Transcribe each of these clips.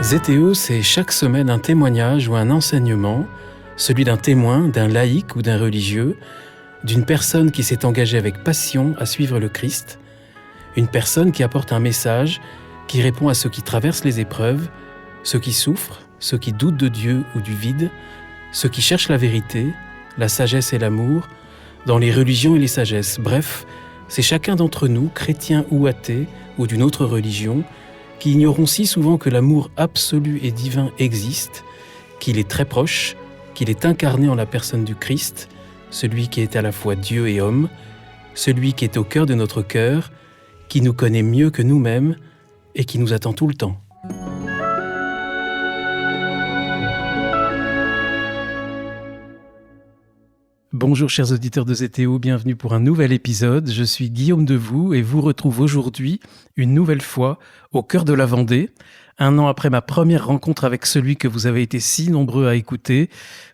Zétéo, c'est chaque semaine un témoignage ou un enseignement, celui d'un témoin, d'un laïc ou d'un religieux, d'une personne qui s'est engagée avec passion à suivre le Christ, une personne qui apporte un message, qui répond à ceux qui traversent les épreuves, ceux qui souffrent, ceux qui doutent de Dieu ou du vide, ceux qui cherchent la vérité, la sagesse et l'amour, dans les religions et les sagesses. Bref, c'est chacun d'entre nous, chrétien ou athée, ou d'une autre religion, qui ignorons si souvent que l'amour absolu et divin existe, qu'il est très proche, qu'il est incarné en la personne du Christ, celui qui est à la fois Dieu et homme, celui qui est au cœur de notre cœur, qui nous connaît mieux que nous-mêmes et qui nous attend tout le temps. Bonjour chers auditeurs de Zétéo, bienvenue pour un nouvel épisode. Je suis Guillaume Devoux et vous retrouve aujourd'hui, une nouvelle fois, au cœur de la Vendée, un an après ma première rencontre avec celui que vous avez été si nombreux à écouter,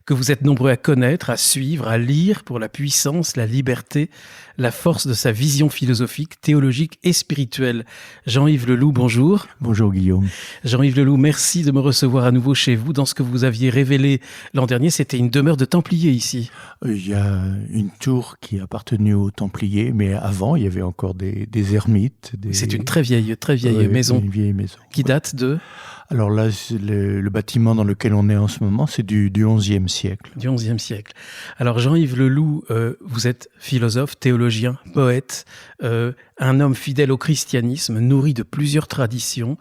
que vous êtes nombreux à connaître, à suivre, à lire pour la puissance, la liberté, la force de sa vision philosophique, théologique et spirituelle. Jean-Yves Leloup, bonjour. Bonjour Guillaume. Jean-Yves Leloup, merci de me recevoir à nouveau chez vous. Dans ce que vous aviez révélé l'an dernier, c'était une demeure de Templiers ici. Il y a une tour qui appartenait aux Templiers, mais avant, il y avait encore des ermites. C'est une très vieille maison. Une vieille maison. Qui date de... Alors là, le bâtiment dans lequel on est en ce moment, c'est du XIe siècle. Du XIe siècle. Alors Jean-Yves Leloup, vous êtes philosophe, théologien, poète, un homme fidèle au christianisme, nourri de plusieurs traditions,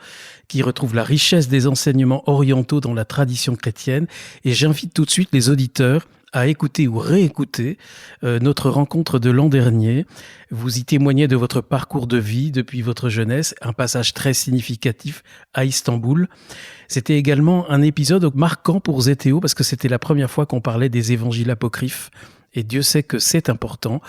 qui retrouve la richesse des enseignements orientaux dans la tradition chrétienne. Et j'invite tout de suite les auditeurs à écouter ou réécouter notre rencontre de l'an dernier. Vous y témoignez de votre parcours de vie depuis votre jeunesse, un passage très significatif à Istanbul. C'était également un épisode marquant pour Zétéo parce que c'était la première fois qu'on parlait des évangiles apocryphes. Et Dieu sait que c'est important.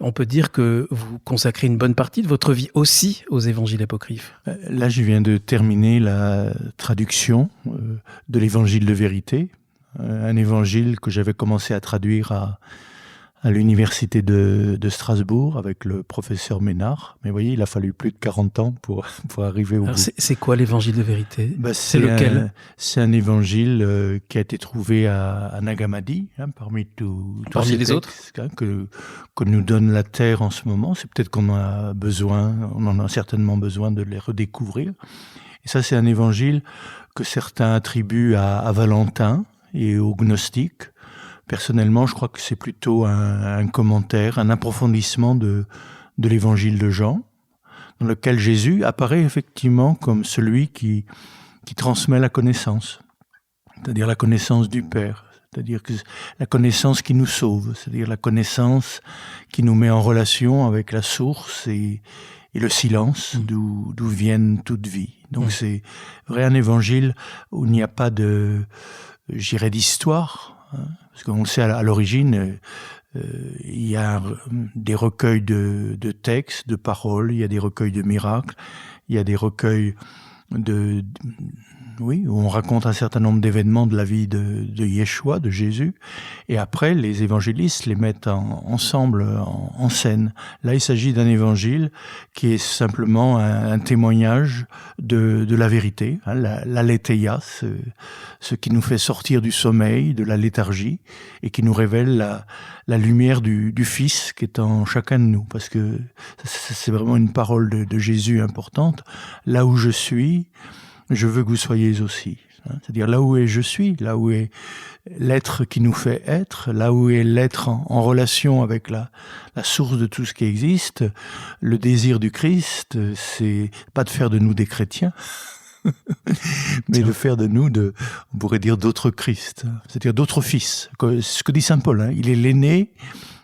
On peut dire que vous consacrez une bonne partie de votre vie aussi aux évangiles apocryphes. Là, je viens de terminer la traduction de l'évangile de vérité. Un évangile que j'avais commencé à traduire à l'université de Strasbourg avec le professeur Ménard. Mais vous voyez, il a fallu plus de 40 ans pour arriver au bout. C'est quoi l'évangile de vérité ? C'est lequel ? C'est un évangile qui a été trouvé à Nag Hammadi, parmi tous ces les autres que nous donne la Terre en ce moment. C'est peut-être qu'on en a certainement besoin de les redécouvrir. Et ça, c'est un évangile que certains attribuent à Valentin et aux gnostiques. Personnellement, je crois que c'est plutôt un commentaire, un approfondissement de l'évangile de Jean, dans lequel Jésus apparaît effectivement comme celui qui transmet la connaissance, c'est-à-dire la connaissance du Père, c'est-à-dire que la connaissance qui nous sauve, c'est-à-dire la connaissance qui nous met en relation avec la source et le silence d'où viennent toute vie. Donc c'est vrai un évangile où il n'y a pas d'histoire, parce qu'on le sait à l'origine, il y a des recueils de textes, de paroles, il y a des recueils de miracles, il y a des recueils où on raconte un certain nombre d'événements de la vie de Yeshua, de Jésus, et après les évangélistes les mettent ensemble en scène. Là, il s'agit d'un évangile qui est simplement un témoignage de la vérité, l'aletheia, ce qui nous fait sortir du sommeil, de la léthargie, et qui nous révèle la lumière du Fils qui est en chacun de nous, parce que c'est vraiment une parole de Jésus importante. Là où je suis, je veux que vous soyez aussi. C'est-à-dire là où je suis, là où est l'être qui nous fait être, là où est l'être en relation avec la source de tout ce qui existe. Le désir du Christ, c'est pas de faire de nous des chrétiens, mais de faire de nous, on pourrait dire, d'autres Christ, c'est-à-dire d'autres fils. Ce que dit saint Paul, il est l'aîné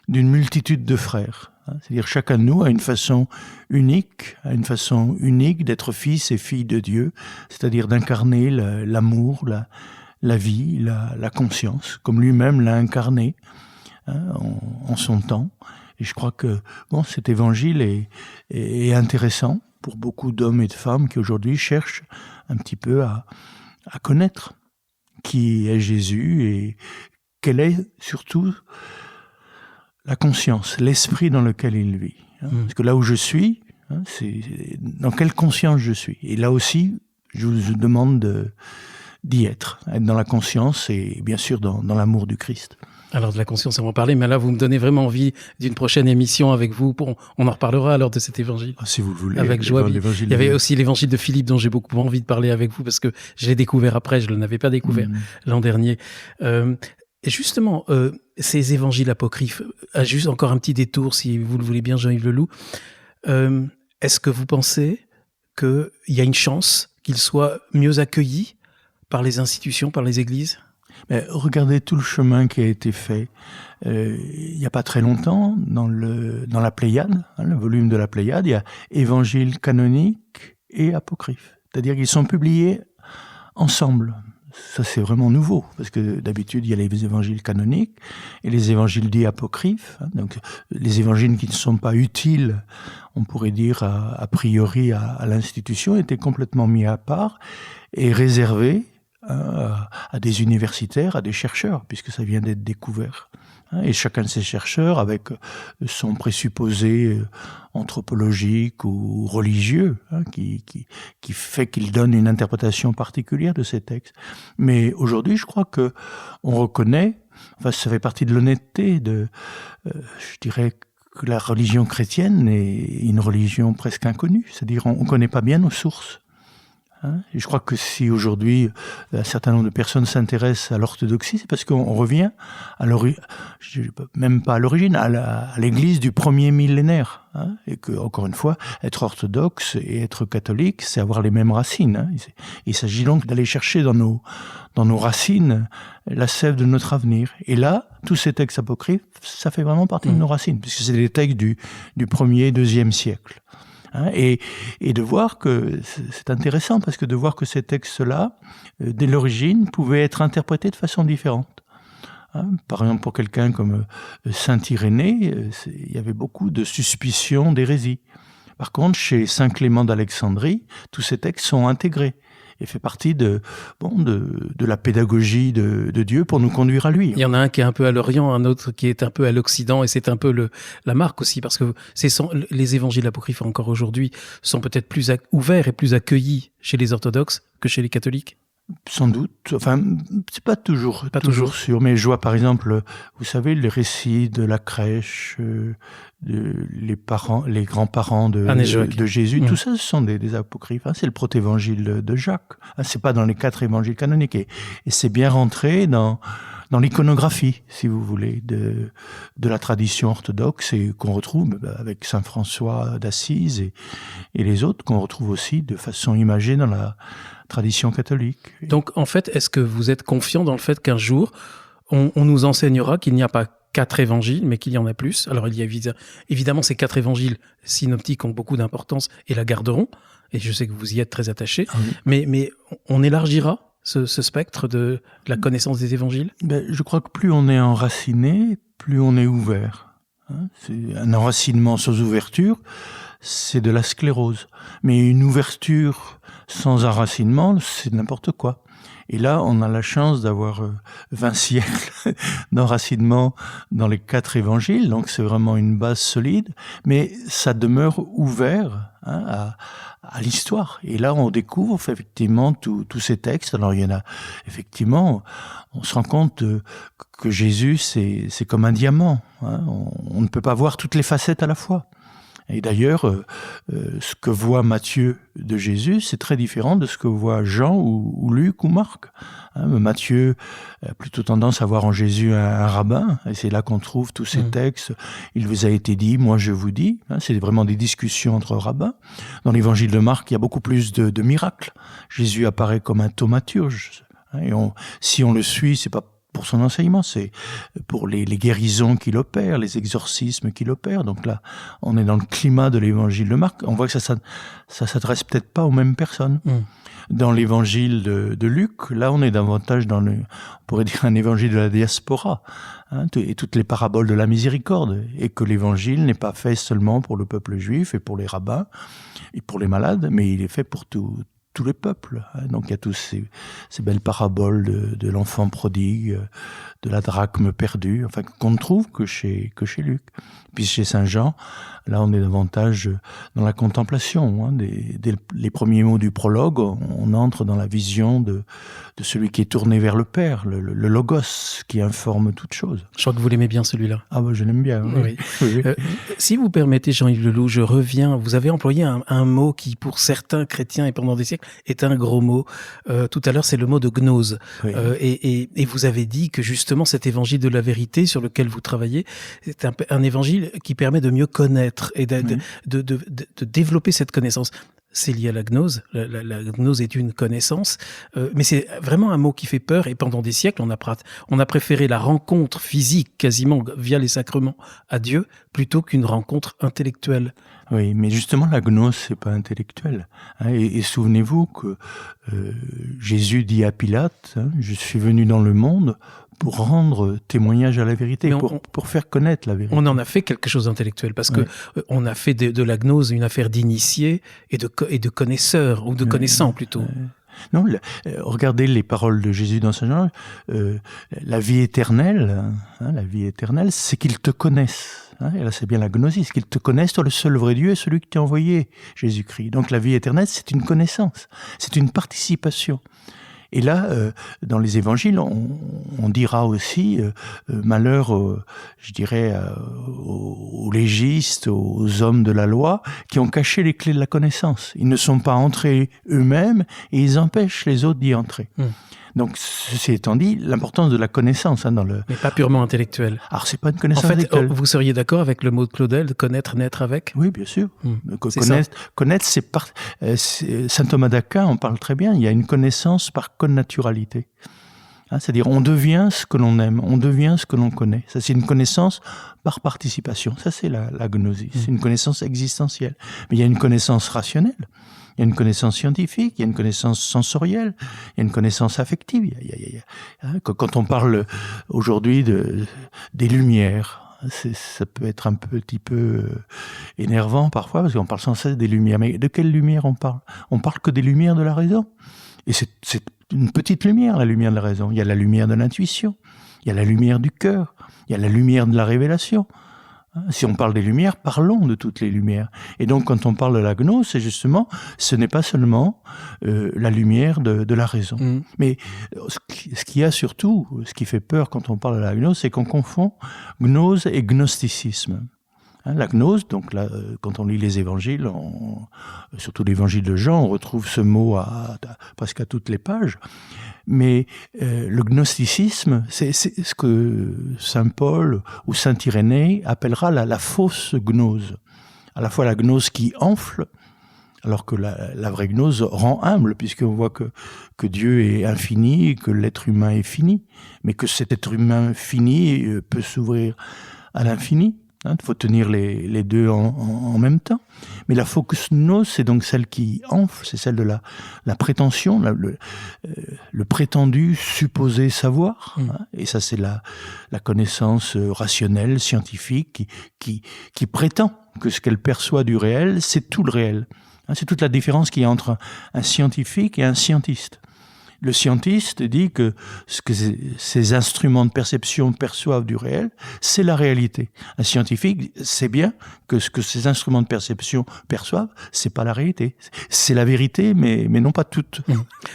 d'une multitude de frères. C'est-à-dire chacun de nous a une façon unique d'être fils et fille de Dieu, c'est-à-dire d'incarner l'amour, la vie, la conscience, comme lui-même l'a incarné en son temps. Et je crois que cet évangile est intéressant pour beaucoup d'hommes et de femmes qui aujourd'hui cherchent un petit peu à connaître qui est Jésus et quelle est surtout la conscience, l'esprit dans lequel il vit. Parce que là où je suis, c'est dans quelle conscience je suis. Et là aussi, Je vous demande d'y être dans la conscience et bien sûr dans l'amour du Christ. Alors de la conscience, on va en parler, mais là vous me donnez vraiment envie d'une prochaine émission avec vous. On en reparlera alors de cet évangile. Si vous le voulez. Avec joie. Il y avait aussi l'évangile de Philippe dont j'ai beaucoup envie de parler avec vous parce que je l'ai découvert après, je ne l'avais pas découvert l'an dernier. Et justement, ces évangiles apocryphes, juste encore un petit détour si vous le voulez bien, Jean-Yves Leloup. Est-ce que vous pensez qu'il y a une chance qu'ils soient mieux accueillis par les institutions, par les églises ? Mais regardez tout le chemin qui a été fait il n'y a pas très longtemps dans la Pléiade, le volume de la Pléiade, il y a évangile canonique et apocryphe. C'est-à-dire qu'ils sont publiés ensemble. Ça, c'est vraiment nouveau, parce que d'habitude, il y a les évangiles canoniques et les évangiles dits apocryphes. Donc, les évangiles qui ne sont pas utiles, on pourrait dire, a priori à l'institution, étaient complètement mis à part et réservés à des universitaires, à des chercheurs, puisque ça vient d'être découvert. Et chacun de ces chercheurs, avec son présupposé anthropologique ou religieux, qui fait qu'il donne une interprétation particulière de ces textes. Mais aujourd'hui, je crois que on reconnaît, enfin, ça fait partie de l'honnêteté, je dirais que la religion chrétienne est une religion presque inconnue, c'est-à-dire on connaît pas bien nos sources. Et je crois que si aujourd'hui un certain nombre de personnes s'intéressent à l'orthodoxie, c'est parce qu'on revient à même pas à l'origine, à l'Église du premier millénaire, et que, encore une fois, être orthodoxe et être catholique, c'est avoir les mêmes racines. Il s'agit donc d'aller chercher dans nos racines la sève de notre avenir. Et là, tous ces textes apocryphes, ça fait vraiment partie de nos racines, puisque c'est des textes du 1er et 2e siècle. Et de voir que, c'est intéressant, parce que de voir que ces textes-là, dès l'origine, pouvaient être interprétés de façon différente. Par exemple, pour quelqu'un comme saint Irénée, il y avait beaucoup de suspicions d'hérésie. Par contre, chez saint Clément d'Alexandrie, tous ces textes sont intégrés et fait partie de la pédagogie de Dieu pour nous conduire à lui. Il y en a un qui est un peu à l'Orient, un autre qui est un peu à l'Occident, et c'est un peu la marque aussi, parce que les évangiles apocryphes encore aujourd'hui sont peut-être plus ouverts et plus accueillis chez les orthodoxes que chez les catholiques. Sans doute. Enfin, c'est pas toujours sûr. Mais je vois, par exemple, vous savez, les récits de la crèche, les grands-parents de Jésus, tout ça, ce sont des apocryphes. C'est le protévangile de Jacques. C'est pas dans les 4 évangiles canoniques. Et c'est bien rentré dans l'iconographie, si vous voulez, de la tradition orthodoxe et qu'on retrouve avec saint François d'Assise et les autres, qu'on retrouve aussi de façon imagée dans la tradition catholique. Donc, en fait, est-ce que vous êtes confiant dans le fait qu'un jour, on nous enseignera qu'il n'y a pas 4 évangiles, mais qu'il y en a plus? Alors, il y a évidemment ces 4 évangiles synoptiques ont beaucoup d'importance et la garderont, et je sais que vous y êtes très attaché, mais on élargira ce spectre de la connaissance des évangiles? Je crois que plus on est enraciné, plus on est ouvert. C'est un enracinement sans ouverture, c'est de la sclérose. Mais une ouverture sans enracinement, c'est n'importe quoi. Et là, on a la chance d'avoir 20 siècles d'enracinement dans les 4 évangiles, donc c'est vraiment une base solide, mais ça demeure ouvert à l'histoire. Et là, on découvre effectivement tous ces textes. Alors, il y en a, effectivement, on se rend compte que Jésus, c'est comme un diamant. On ne peut pas voir toutes les facettes à la fois. Et d'ailleurs, ce que voit Matthieu de Jésus, c'est très différent de ce que voit Jean ou Luc ou Marc. Matthieu a plutôt tendance à voir en Jésus un rabbin, et c'est là qu'on trouve tous ces textes. Il vous a été dit, moi je vous dis. C'est vraiment des discussions entre rabbins. Dans l'évangile de Marc, il y a beaucoup plus de miracles. Jésus apparaît comme un thaumaturge. Et si on le suit, c'est pas pour son enseignement, c'est pour les guérisons qu'il opère, les exorcismes qu'il opère. Donc là, on est dans le climat de l'évangile de Marc. On voit que ça s'adresse peut-être pas aux mêmes personnes. Dans l'évangile de Luc, là, on est davantage on pourrait dire un évangile de la diaspora, et toutes les paraboles de la miséricorde, et que l'évangile n'est pas fait seulement pour le peuple juif et pour les rabbins et pour les malades, mais il est fait pour tous tous les peuples. Donc il y a tous ces belles paraboles de l'enfant prodigue, de la drachme perdue, enfin qu'on ne trouve que chez Luc. Puis chez Saint Jean, là on est davantage dans la contemplation. Dès les premiers mots du prologue, on entre dans la vision de celui qui est tourné vers le Père, le Logos, qui informe toute chose. Je crois que vous l'aimez bien celui-là. Ah bah je l'aime bien. Oui. Oui. Si vous permettez, Jean-Yves Leloup, je reviens. Vous avez employé un mot qui, pour certains chrétiens et pendant des siècles, est un gros mot. Tout à l'heure, c'est le mot de gnose. Oui. Et vous avez dit que justement, cet évangile de la vérité sur lequel vous travaillez, c'est un évangile qui permet de mieux connaître et de développer cette connaissance. C'est lié à la gnose. La gnose est une connaissance, mais c'est vraiment un mot qui fait peur. Et pendant des siècles, on a préféré la rencontre physique, quasiment via les sacrements, à Dieu, plutôt qu'une rencontre intellectuelle. Oui, mais justement, la gnose, c'est pas intellectuel. Et souvenez-vous que Jésus dit à Pilate, je suis venu dans le monde pour rendre témoignage à la vérité, pour faire connaître la vérité. On en a fait quelque chose d'intellectuel, parce que on a fait de la gnose une affaire d'initiés et de connaisseurs, ou de connaissants plutôt. Non, regardez les paroles de Jésus dans Saint Jean. La vie éternelle, c'est qu'ils te connaissent. Et là, c'est bien la gnosis, qu'ils te connaissent, toi, le seul vrai Dieu est celui qui t'a envoyé, Jésus-Christ. Donc la vie éternelle, c'est une connaissance, c'est une participation. Et là, dans les évangiles, on dira aussi malheur, je dirais, aux légistes, aux hommes de la loi, qui ont caché les clés de la connaissance. Ils ne sont pas entrés eux-mêmes et ils empêchent les autres d'y entrer. Donc, ceci étant dit, l'importance de la connaissance Mais pas purement intellectuelle. Alors, c'est pas une connaissance intellectuelle. Vous seriez d'accord avec le mot de Claudel, de connaître, naître avec ? Oui, bien sûr. Connaître, c'est Saint Thomas d'Aquin en parle très bien. Il y a une connaissance par connaturalité. C'est-à-dire, on devient ce que l'on aime, on devient ce que l'on connaît. Ça, c'est une connaissance par participation. Ça, c'est la gnosis. C'est une connaissance existentielle. Mais il y a une connaissance rationnelle. Il y a une connaissance scientifique, il y a une connaissance sensorielle, il y a une connaissance affective. Quand on parle aujourd'hui des lumières, ça peut être un petit peu énervant parfois, parce qu'on parle sans cesse des lumières. Mais de quelle lumière on parle ? On parle que des lumières de la raison. Et c'est une petite lumière, la lumière de la raison. Il y a la lumière de l'intuition, il y a la lumière du cœur, il y a la lumière de la révélation. Si on parle des lumières, parlons de toutes les lumières. Et donc, quand on parle de la gnose, c'est justement, ce n'est pas seulement la lumière de la raison. Mais ce qu'il y a surtout, ce qui fait peur quand on parle de la gnose, c'est qu'on confond gnose et gnosticisme. La gnose, donc là, quand on lit les évangiles, surtout l'évangile de Jean, on retrouve ce mot presque à toutes les pages. Mais le gnosticisme, c'est ce que saint Paul ou saint Irénée appellera la fausse gnose. À la fois la gnose qui enfle, alors que la vraie gnose rend humble, puisqu'on voit que Dieu est infini, que l'être humain est fini, mais que cet être humain fini peut s'ouvrir à l'infini. Il faut tenir les deux en même temps. Mais la fausse gnose, c'est donc celle qui enfle, c'est celle de la prétention, le prétendu supposé savoir. Et ça, c'est la connaissance rationnelle, scientifique, qui prétend que ce qu'elle perçoit du réel, c'est tout le réel. C'est toute la différence qu'il y a entre un scientifique et un scientiste. Le scientiste dit que ce que ces instruments de perception perçoivent du réel, c'est la réalité. Un scientifique sait bien que ce que ces instruments de perception perçoivent, c'est pas la réalité. C'est la vérité, mais non pas toute.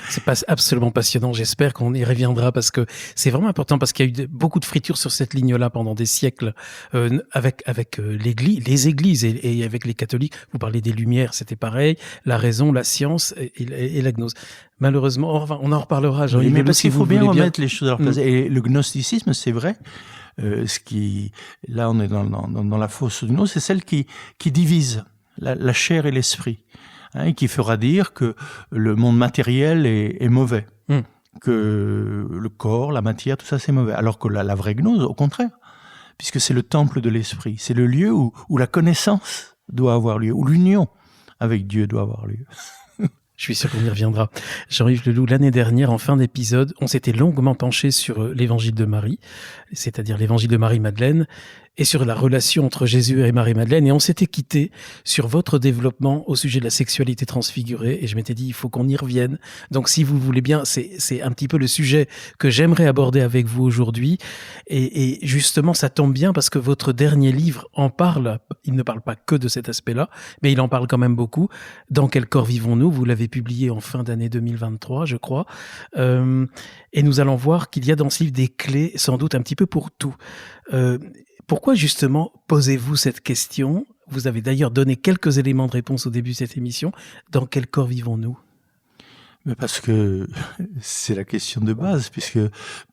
C'est absolument passionnant. J'espère qu'on y reviendra parce que c'est vraiment important, parce qu'il y a eu beaucoup de fritures sur cette ligne-là pendant des siècles avec les églises et avec les catholiques. Vous parlez des Lumières, c'était pareil. La raison, la science et la gnose. Malheureusement, on en reparlera. Oui, mais parce qu'il faut bien remettre les choses à leur place. Et le gnosticisme, c'est vrai. Là, on est dans la fausse gnose, c'est celle qui divise la chair et l'esprit, et qui fera dire que le monde matériel est mauvais, que le corps, la matière, tout ça, c'est mauvais. Alors que la vraie gnose, au contraire, puisque c'est le temple de l'esprit, c'est le lieu où la connaissance doit avoir lieu, où l'union avec Dieu doit avoir lieu. Je suis sûr qu'on y reviendra. Jean-Yves Leloup, l'année dernière, en fin d'épisode, on s'était longuement penché sur l'évangile de Marie, c'est-à-dire l'évangile de Marie-Madeleine. et sur la relation entre Jésus et Marie-Madeleine. Et on s'était quitté sur votre développement au sujet de la sexualité transfigurée. Et je m'étais dit, il faut qu'on y revienne. Donc, si vous voulez bien, c'est un petit peu le sujet que j'aimerais aborder avec vous aujourd'hui. Et justement, ça tombe bien parce que votre dernier livre en parle. Il ne parle pas que de cet aspect-là, mais il en parle quand même beaucoup. Dans quel corps vivons-nous? Vous l'avez publié en fin d'année 2023, je crois. Et nous allons voir qu'il y a dans ce livre des clés, sans doute un petit peu pour tout. Pourquoi justement posez-vous cette question? Vous avez d'ailleurs donné quelques éléments de réponse au début de cette émission. Dans quel corps vivons-nous? Mais parce que c'est la question de base, puisque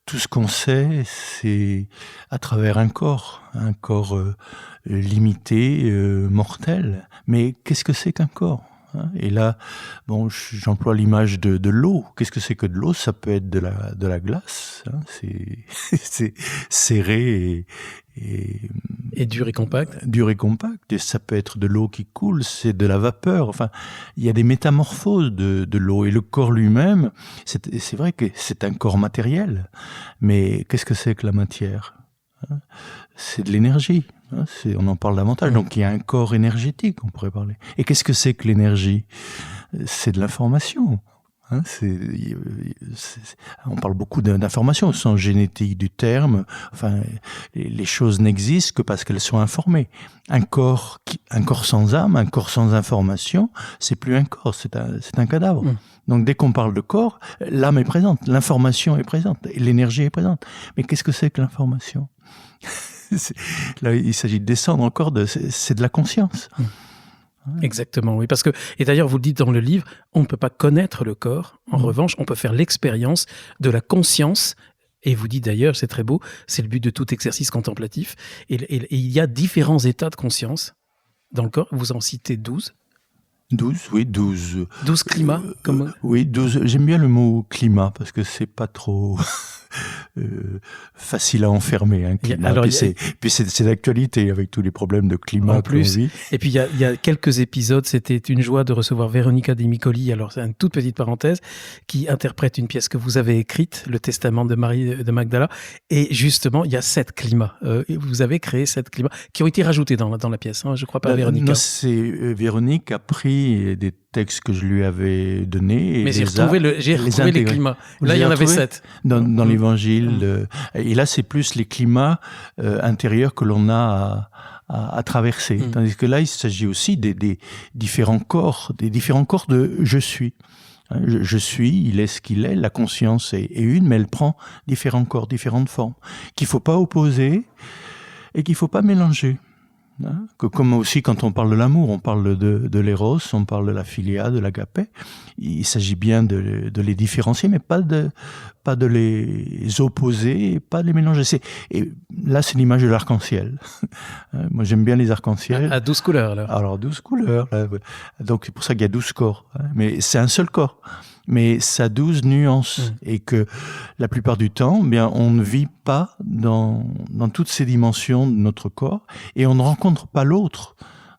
tout ce qu'on sait, c'est à travers un corps limité, mortel. Mais qu'est-ce que c'est qu'un corps? Et là, bon, j'emploie l'image de l'eau. Qu'est-ce que c'est que de l'eau? Ça peut être de la glace, c'est serré et dur et compact. Dur et compact. Et ça peut être de l'eau qui coule, c'est de la vapeur. Enfin, il y a des métamorphoses de l'eau. Et le corps lui-même, c'est vrai que c'est un corps matériel. Mais qu'est-ce que c'est que la matière? C'est de l'énergie. On en parle davantage. Donc il y a un corps énergétique, on pourrait parler. Et qu'est-ce que c'est que l'énergie? C'est de l'information. On parle beaucoup d'informations au sens génétique du terme. Enfin, les choses n'existent que parce qu'elles sont informées. Un corps sans âme, un corps sans information, c'est plus un corps, c'est un cadavre. Donc dès qu'on parle de corps, l'âme est présente, l'information est présente, et l'énergie est présente. Mais qu'est-ce que c'est que l'information? Là, il s'agit de descendre encore, c'est de la conscience. Exactement, oui. Parce que, et d'ailleurs, vous le dites dans le livre, on ne peut pas connaître le corps. En revanche, on peut faire l'expérience de la conscience. Et vous dites d'ailleurs, c'est très beau, c'est le but de tout exercice contemplatif. Et il y a différents états de conscience dans le corps. Vous en citez 12. 12, oui, 12. 12 climats comme... Oui, 12. J'aime bien le mot climat parce que c'est pas trop facile à enfermer. Hein, climat. Puis c'est d'actualité avec tous les problèmes de climat. En plus. Et puis il y a quelques épisodes, c'était une joie de recevoir Véronica De Micoli, alors c'est une toute petite parenthèse, qui interprète une pièce que vous avez écrite, Le Testament de Marie de Magdala. Et justement, il y a 7 climats. Vous avez créé 7 climats qui ont été rajoutés dans la pièce, hein, je crois pas, Véronica. Non, c'est Véronique a pris des textes que je lui avais donnés. Mais j'ai retrouvé les climats. Là, il y en avait 7. Dans l'évangile. Et là, c'est plus les climats intérieurs que l'on a à traverser. Tandis que là, il s'agit aussi des différents corps, de je suis. Je suis, il est ce qu'il est, la conscience est une, mais elle prend différents corps, différentes formes, qu'il ne faut pas opposer et qu'il ne faut pas mélanger. Comme aussi quand on parle de l'amour, on parle de l'éros, on parle de la philia, de l'agapé. Il s'agit bien de les différencier, mais pas de les opposer, pas de les mélanger. Et là, c'est l'image de l'arc-en-ciel. Moi, j'aime bien les arcs-en-ciel. À 12 couleurs, là. Alors, 12 couleurs. Là. Donc, c'est pour ça qu'il y a 12 corps. Mais c'est un seul corps. Mais ça a 12 nuances. Et que la plupart du temps, bien, on ne vit pas dans toutes ces dimensions de notre corps et on ne rencontre pas l'autre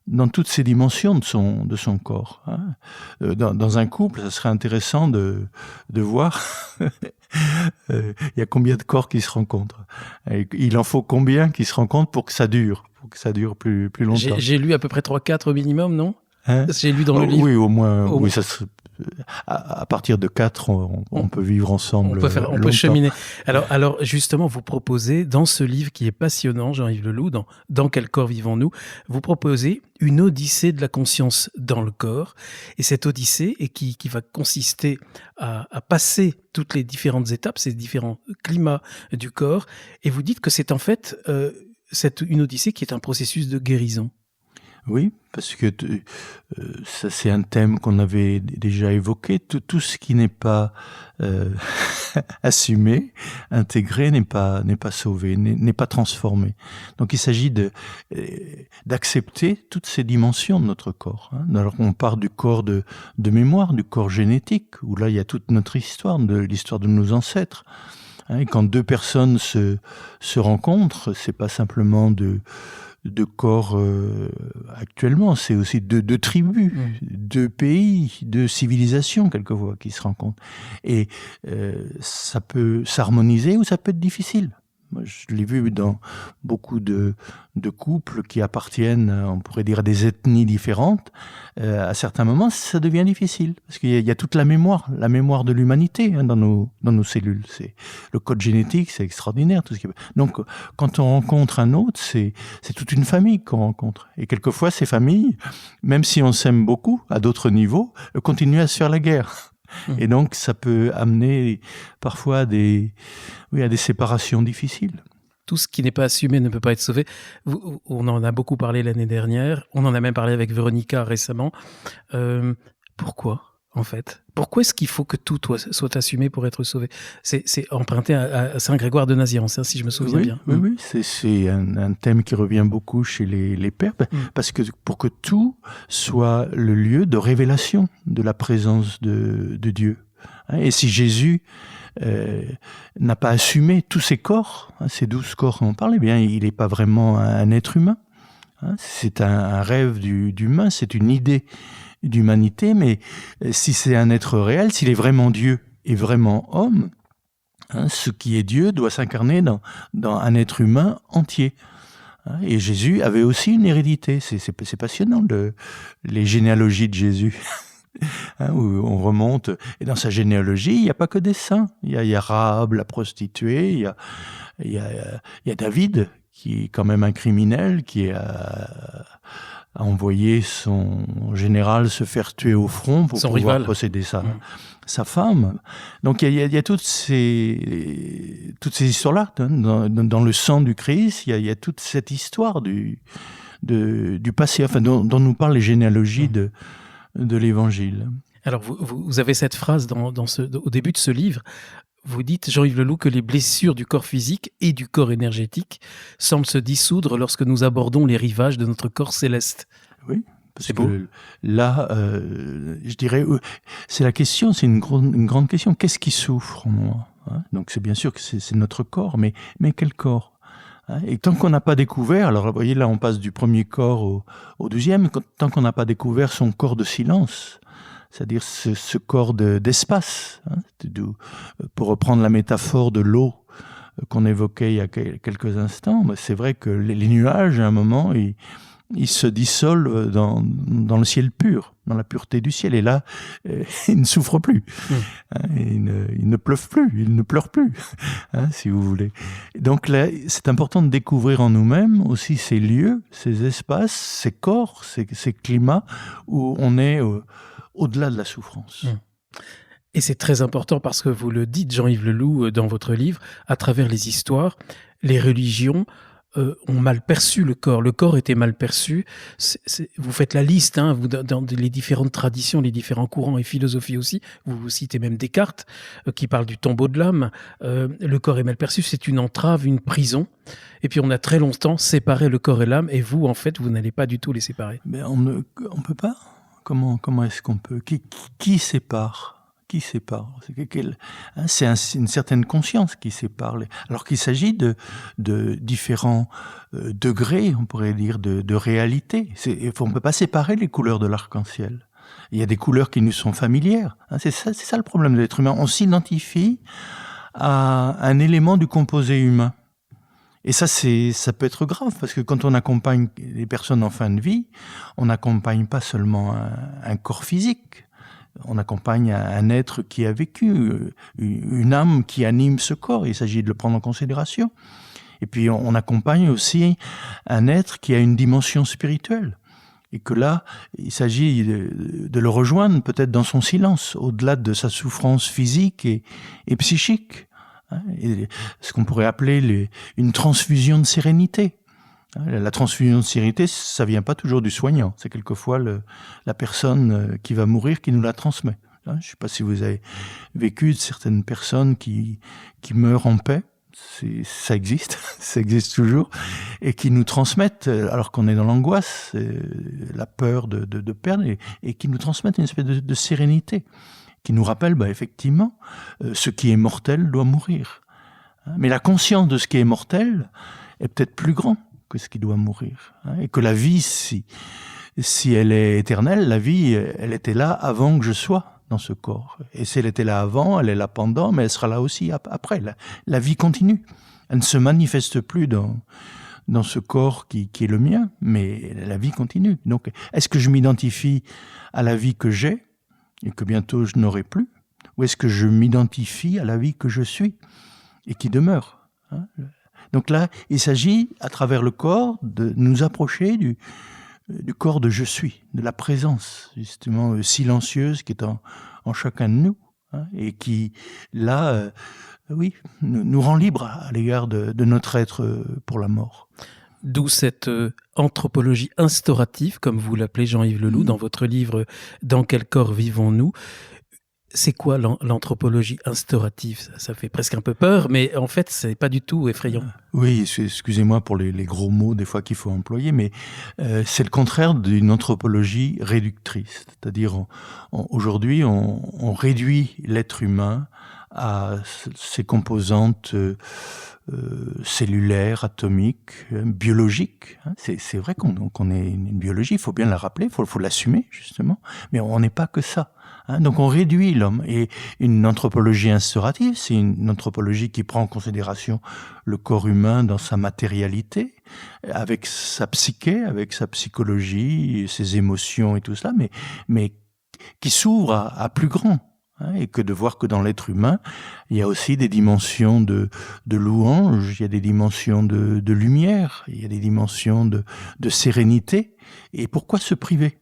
dans toutes ces dimensions de son corps. Dans un couple, ça serait intéressant de voir il y a combien de corps qui se rencontrent. Et il en faut combien qui se rencontrent pour que ça dure plus longtemps. J'ai lu à peu près 3-4 au minimum, non? J'ai lu dans le livre. Oui, au moins. Oui, ça à partir de 4, on peut vivre ensemble. On peut cheminer. Alors, justement, vous proposez, dans ce livre qui est passionnant, Jean-Yves Leloup, dans Quel corps vivons-nous, vous proposez une odyssée de la conscience dans le corps. Et cette odyssée, qui va consister à passer toutes les différentes étapes, ces différents climats du corps. Et vous dites que c'est en fait une odyssée qui est un processus de guérison. Oui, parce que ça c'est un thème qu'on avait déjà évoqué. Tout ce qui n'est pas assumé, intégré, n'est pas sauvé, n'est pas transformé. Donc il s'agit d'accepter toutes ces dimensions de notre corps. Alors on part du corps de mémoire, du corps génétique, où là il y a toute notre histoire, l'histoire de nos ancêtres. Et quand deux personnes se rencontrent, c'est pas simplement de corps actuellement, c'est aussi de tribus, de pays, de civilisations quelquefois qui se rencontrent. Et ça peut s'harmoniser ou ça peut être difficile. Moi, je l'ai vu dans beaucoup de couples qui appartiennent, on pourrait dire, à des ethnies différentes. À certains moments, ça devient difficile parce qu'il y a toute la mémoire de l'humanité dans nos cellules. C'est le code génétique, c'est extraordinaire. Tout ce qui... Donc, quand on rencontre un autre, c'est toute une famille qu'on rencontre. Et quelquefois, ces familles, même si on s'aime beaucoup à d'autres niveaux, continuent à se faire la guerre. Et donc, ça peut amener parfois à des séparations difficiles. Tout ce qui n'est pas assumé ne peut pas être sauvé. On en a beaucoup parlé l'année dernière. On en a même parlé avec Véronica récemment. Pourquoi, en fait ? Pourquoi est-ce qu'il faut que tout soit assumé pour être sauvé ? C'est emprunté à Saint Grégoire de Nazianze, si je me souviens bien. Oui, c'est un thème qui revient beaucoup chez les pères, parce que pour que tout soit le lieu de révélation de la présence de Dieu. Et si Jésus n'a pas assumé tous ses corps, ces 12 corps dont on parle, eh bien, il n'est pas vraiment un être humain. C'est un rêve d'humain, c'est une idée d'humanité, mais si c'est un être réel, s'il est vraiment Dieu et vraiment homme, ce qui est Dieu doit s'incarner dans un être humain entier. Et Jésus avait aussi une hérédité. C'est passionnant, les généalogies de Jésus. Où on remonte, et dans sa généalogie, il n'y a pas que des saints. Il y a Rahab, la prostituée, il y a David, qui est quand même un criminel, qui a envoyé son général se faire tuer au front pour pouvoir posséder sa femme. Donc il y a toutes ces histoires-là. Dans le sang du Christ, il y a toute cette histoire du passé, enfin, dont nous parlent les généalogies de l'Évangile. Alors, vous avez cette phrase au début de ce livre. Vous dites, Jean-Yves Leloup, que les blessures du corps physique et du corps énergétique semblent se dissoudre lorsque nous abordons les rivages de notre corps céleste. Oui, parce que là, je dirais, c'est la question, c'est une grande question. Qu'est-ce qui souffre en moi ? Donc, c'est bien sûr que c'est notre corps, mais quel corps ? Et tant qu'on n'a pas découvert, alors vous voyez là on passe du premier corps au deuxième, tant qu'on n'a pas découvert son corps de silence, c'est-à-dire ce corps d'espace, pour reprendre la métaphore de l'eau qu'on évoquait il y a quelques instants, c'est vrai que les nuages à un moment ils se dissolvent dans le ciel pur, dans la pureté du ciel. Et là, ils ne souffrent plus. Ils ne pleuvent plus, ils ne pleurent plus, si vous voulez. Donc là, c'est important de découvrir en nous-mêmes aussi ces lieux, ces espaces, ces corps, ces climats où on est au-delà de la souffrance. Et c'est très important parce que vous le dites, Jean-Yves Leloup, dans votre livre, à travers les histoires, les religions ont mal perçu le corps. Le corps était mal perçu. Vous faites la liste, vous, dans les différentes traditions, les différents courants et philosophies aussi. Vous citez même Descartes, qui parle du tombeau de l'âme. Le corps est mal perçu, c'est une entrave, une prison. Et puis on a très longtemps séparé le corps et l'âme. Et vous, en fait, vous n'allez pas du tout les séparer. Mais on peut pas. Comment est-ce qu'on peut ? Qui sépare ? Qui sépare ? C'est une certaine conscience qui sépare. Alors qu'il s'agit de différents degrés, on pourrait dire, de réalité. On ne peut pas séparer les couleurs de l'arc-en-ciel. Il y a des couleurs qui nous sont familières. C'est ça le problème de l'être humain. On s'identifie à un élément du composé humain. Et ça peut être grave, parce que quand on accompagne les personnes en fin de vie, on n'accompagne pas seulement un corps physique. On accompagne un être qui a vécu, une âme qui anime ce corps. Il s'agit de le prendre en considération. Et puis on accompagne aussi un être qui a une dimension spirituelle. Et que là, il s'agit de le rejoindre peut-être dans son silence, au-delà de sa souffrance physique et psychique. Et ce qu'on pourrait appeler une transfusion de sérénité. La transfusion de sérénité, ça vient pas toujours du soignant. C'est quelquefois la personne qui va mourir qui nous la transmet. Je ne sais pas si vous avez vécu certaines personnes qui meurent en paix. Ça existe, ça existe toujours, et qui nous transmettent, alors qu'on est dans l'angoisse, la peur de perdre, et qui nous transmettent une espèce de sérénité, qui nous rappelle, effectivement, ce qui est mortel doit mourir. Mais la conscience de ce qui est mortel est peut-être plus grande que ce qui doit mourir. Et que la vie, si elle est éternelle, la vie, elle était là avant que je sois dans ce corps. Et si elle était là avant, elle est là pendant, mais elle sera là aussi après. La vie continue. Elle ne se manifeste plus dans ce corps qui est le mien, mais la vie continue. Donc, est-ce que je m'identifie à la vie que j'ai et que bientôt je n'aurai plus, ou est-ce que je m'identifie à la vie que je suis et qui demeure, hein? Donc là, il s'agit, à travers le corps, de nous approcher du corps de je suis, de la présence, justement, silencieuse qui est en chacun de nous, hein, et qui, là, oui, nous rend libres à l'égard de notre être pour la mort. D'où cette anthropologie instaurative, comme vous l'appelez Jean-Yves Leloup, dans votre livre « Dans quel corps vivons-nous » ? C'est quoi l'anthropologie instaurative ? Ça fait presque un peu peur, mais en fait, c'est pas du tout effrayant. Oui, excusez-moi pour les gros mots des fois qu'il faut employer, mais c'est le contraire d'une anthropologie réductrice. C'est-à-dire, aujourd'hui, on réduit l'être humain à ses composantes cellulaires, atomiques, biologiques. C'est vrai qu'on est une biologie, il faut bien la rappeler, il faut l'assumer, justement, mais on n'est pas que ça. Donc on réduit l'homme. Et une anthropologie instaurative, c'est une anthropologie qui prend en considération le corps humain dans sa matérialité, avec sa psyché, avec sa psychologie, ses émotions et tout cela, mais qui s'ouvre à plus grand. Et que de voir que dans l'être humain, il y a aussi des dimensions de louange, il y a des dimensions de lumière, il y a des dimensions de sérénité. Et pourquoi se priver ?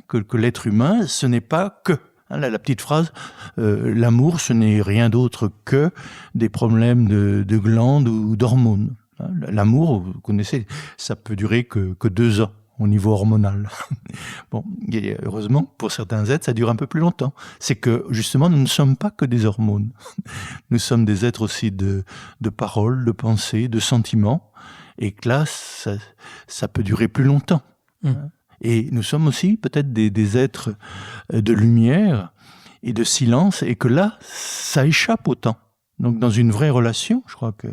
Que l'être humain, ce n'est pas que... La petite phrase, l'amour, ce n'est rien d'autre que des problèmes de glandes ou d'hormones. L'amour, vous connaissez, ça peut durer que 2 ans au niveau hormonal. Bon, et heureusement, pour certains êtres, ça dure un peu plus longtemps. C'est que, justement, nous ne sommes pas que des hormones. Nous sommes des êtres aussi de paroles, de pensées, de sentiments, et que là, ça peut durer plus longtemps. Et nous sommes aussi peut-être des êtres de lumière et de silence, et que là, ça échappe au temps. Donc dans une vraie relation, je crois que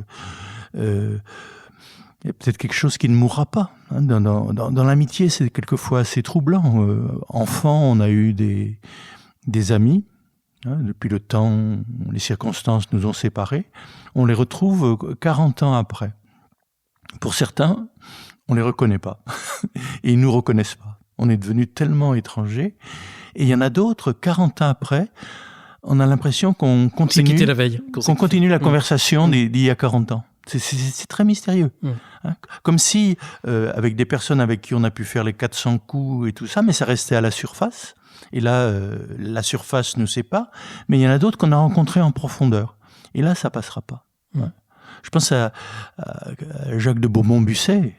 il y a peut-être quelque chose qui ne mourra pas. Dans l'amitié, c'est quelquefois assez troublant. Enfant, on a eu des amis. Depuis le temps, les circonstances nous ont séparés. On les retrouve 40 ans après. Pour certains, on les reconnaît pas. Et ils nous reconnaissent pas. On est devenus tellement étrangers. Et il y en a d'autres, 40 ans après, on a l'impression qu'on continue... On s'est quitté la veille. Qu'on continue la conversation d'il y a 40 ans. C'est très mystérieux. Comme si, avec des personnes avec qui on a pu faire les 400 coups et tout ça, mais ça restait à la surface. Et là, la surface ne sait pas. Mais il y en a d'autres qu'on a rencontrés en profondeur. Et là, ça passera pas. Je pense à Jacques de Beaumont-Busset,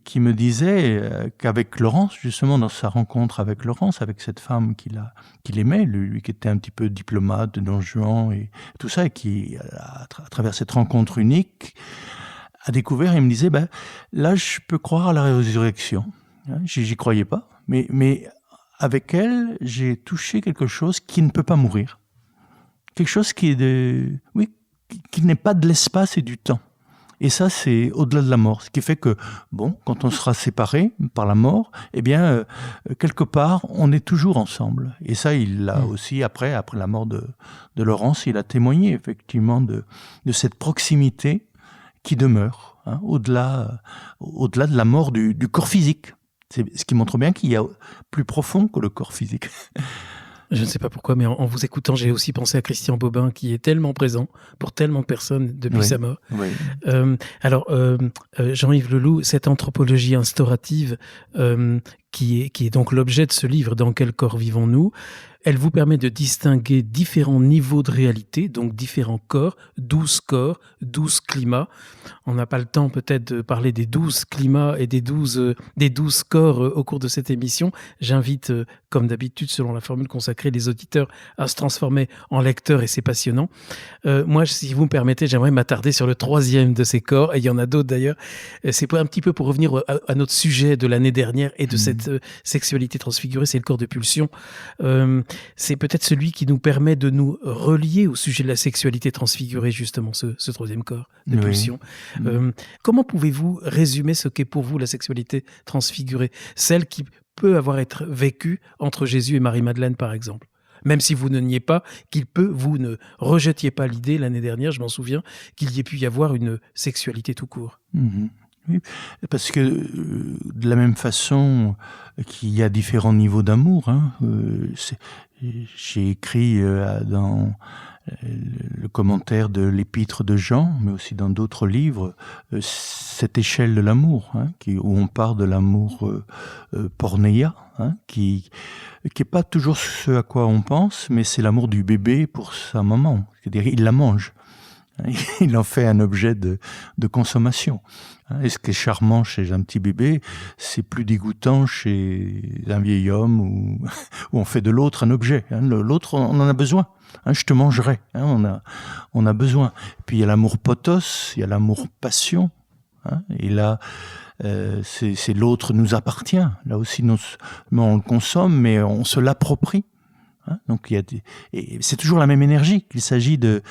qui me disait qu'avec Laurence, justement, dans sa rencontre avec Laurence, avec cette femme qu'il aimait, lui qui était un petit peu diplomate de Don Juan et tout ça, et qui, à travers cette rencontre unique, a découvert, il me disait, là, je peux croire à la résurrection. J'y croyais pas, mais avec elle, j'ai touché quelque chose qui ne peut pas mourir. Quelque chose qui n'est pas de l'espace et du temps. Et ça, c'est au-delà de la mort. Ce qui fait que, quand on sera séparés par la mort, quelque part, on est toujours ensemble. Et ça, il l'a aussi, après la mort de Laurence, il a témoigné effectivement de cette proximité qui demeure, au-delà de la mort du corps physique. C'est ce qui montre bien qu'il y a plus profond que le corps physique. Je ne sais pas pourquoi, mais en vous écoutant, j'ai aussi pensé à Christian Bobin, qui est tellement présent pour tellement de personnes depuis sa mort. Oui. Alors, Jean-Yves Leloup, cette anthropologie instaurative, qui est donc l'objet de ce livre, Dans quel corps vivons-nous ? Elle vous permet de distinguer différents niveaux de réalité, donc différents corps, 12 climats. On n'a pas le temps peut-être de parler des 12 climats et des 12 corps au cours de cette émission. J'invite, comme d'habitude, selon la formule consacrée, les auditeurs à se transformer en lecteurs, et c'est passionnant. Moi, si vous me permettez, j'aimerais m'attarder sur le 3e de ces corps, et il y en a d'autres d'ailleurs. C'est un petit peu pour revenir à notre sujet de l'année dernière et de cette sexualité transfigurée, c'est le corps de pulsion. C'est peut-être celui qui nous permet de nous relier au sujet de la sexualité transfigurée, justement, ce 3e corps de pulsion. Comment pouvez-vous résumer ce qu'est pour vous la sexualité transfigurée, celle qui peut être vécue entre Jésus et Marie-Madeleine, par exemple? même si vous ne niez pas qu'il peut, vous ne rejetiez pas l'idée l'année dernière, je m'en souviens, qu'il y ait pu y avoir une sexualité tout court. Oui, parce que de la même façon qu'il y a différents niveaux d'amour, j'ai écrit dans le commentaire de l'épître de Jean, mais aussi dans d'autres livres, cette échelle de l'amour, où on part de l'amour pornéia, qui est pas toujours ce à quoi on pense, mais c'est l'amour du bébé pour sa maman. C'est-à-dire, il la mange. Il en fait un objet de consommation. Et ce qui est charmant chez un petit bébé, c'est plus dégoûtant chez un vieil homme où on fait de l'autre un objet. L'autre, on en a besoin. Je te mangerai. On a besoin. Puis il y a l'amour potos, il y a l'amour passion. Et là, c'est l'autre nous appartient. Là aussi, on le consomme, mais on se l'approprie. Donc et c'est toujours la même énergie qu'il s'agit de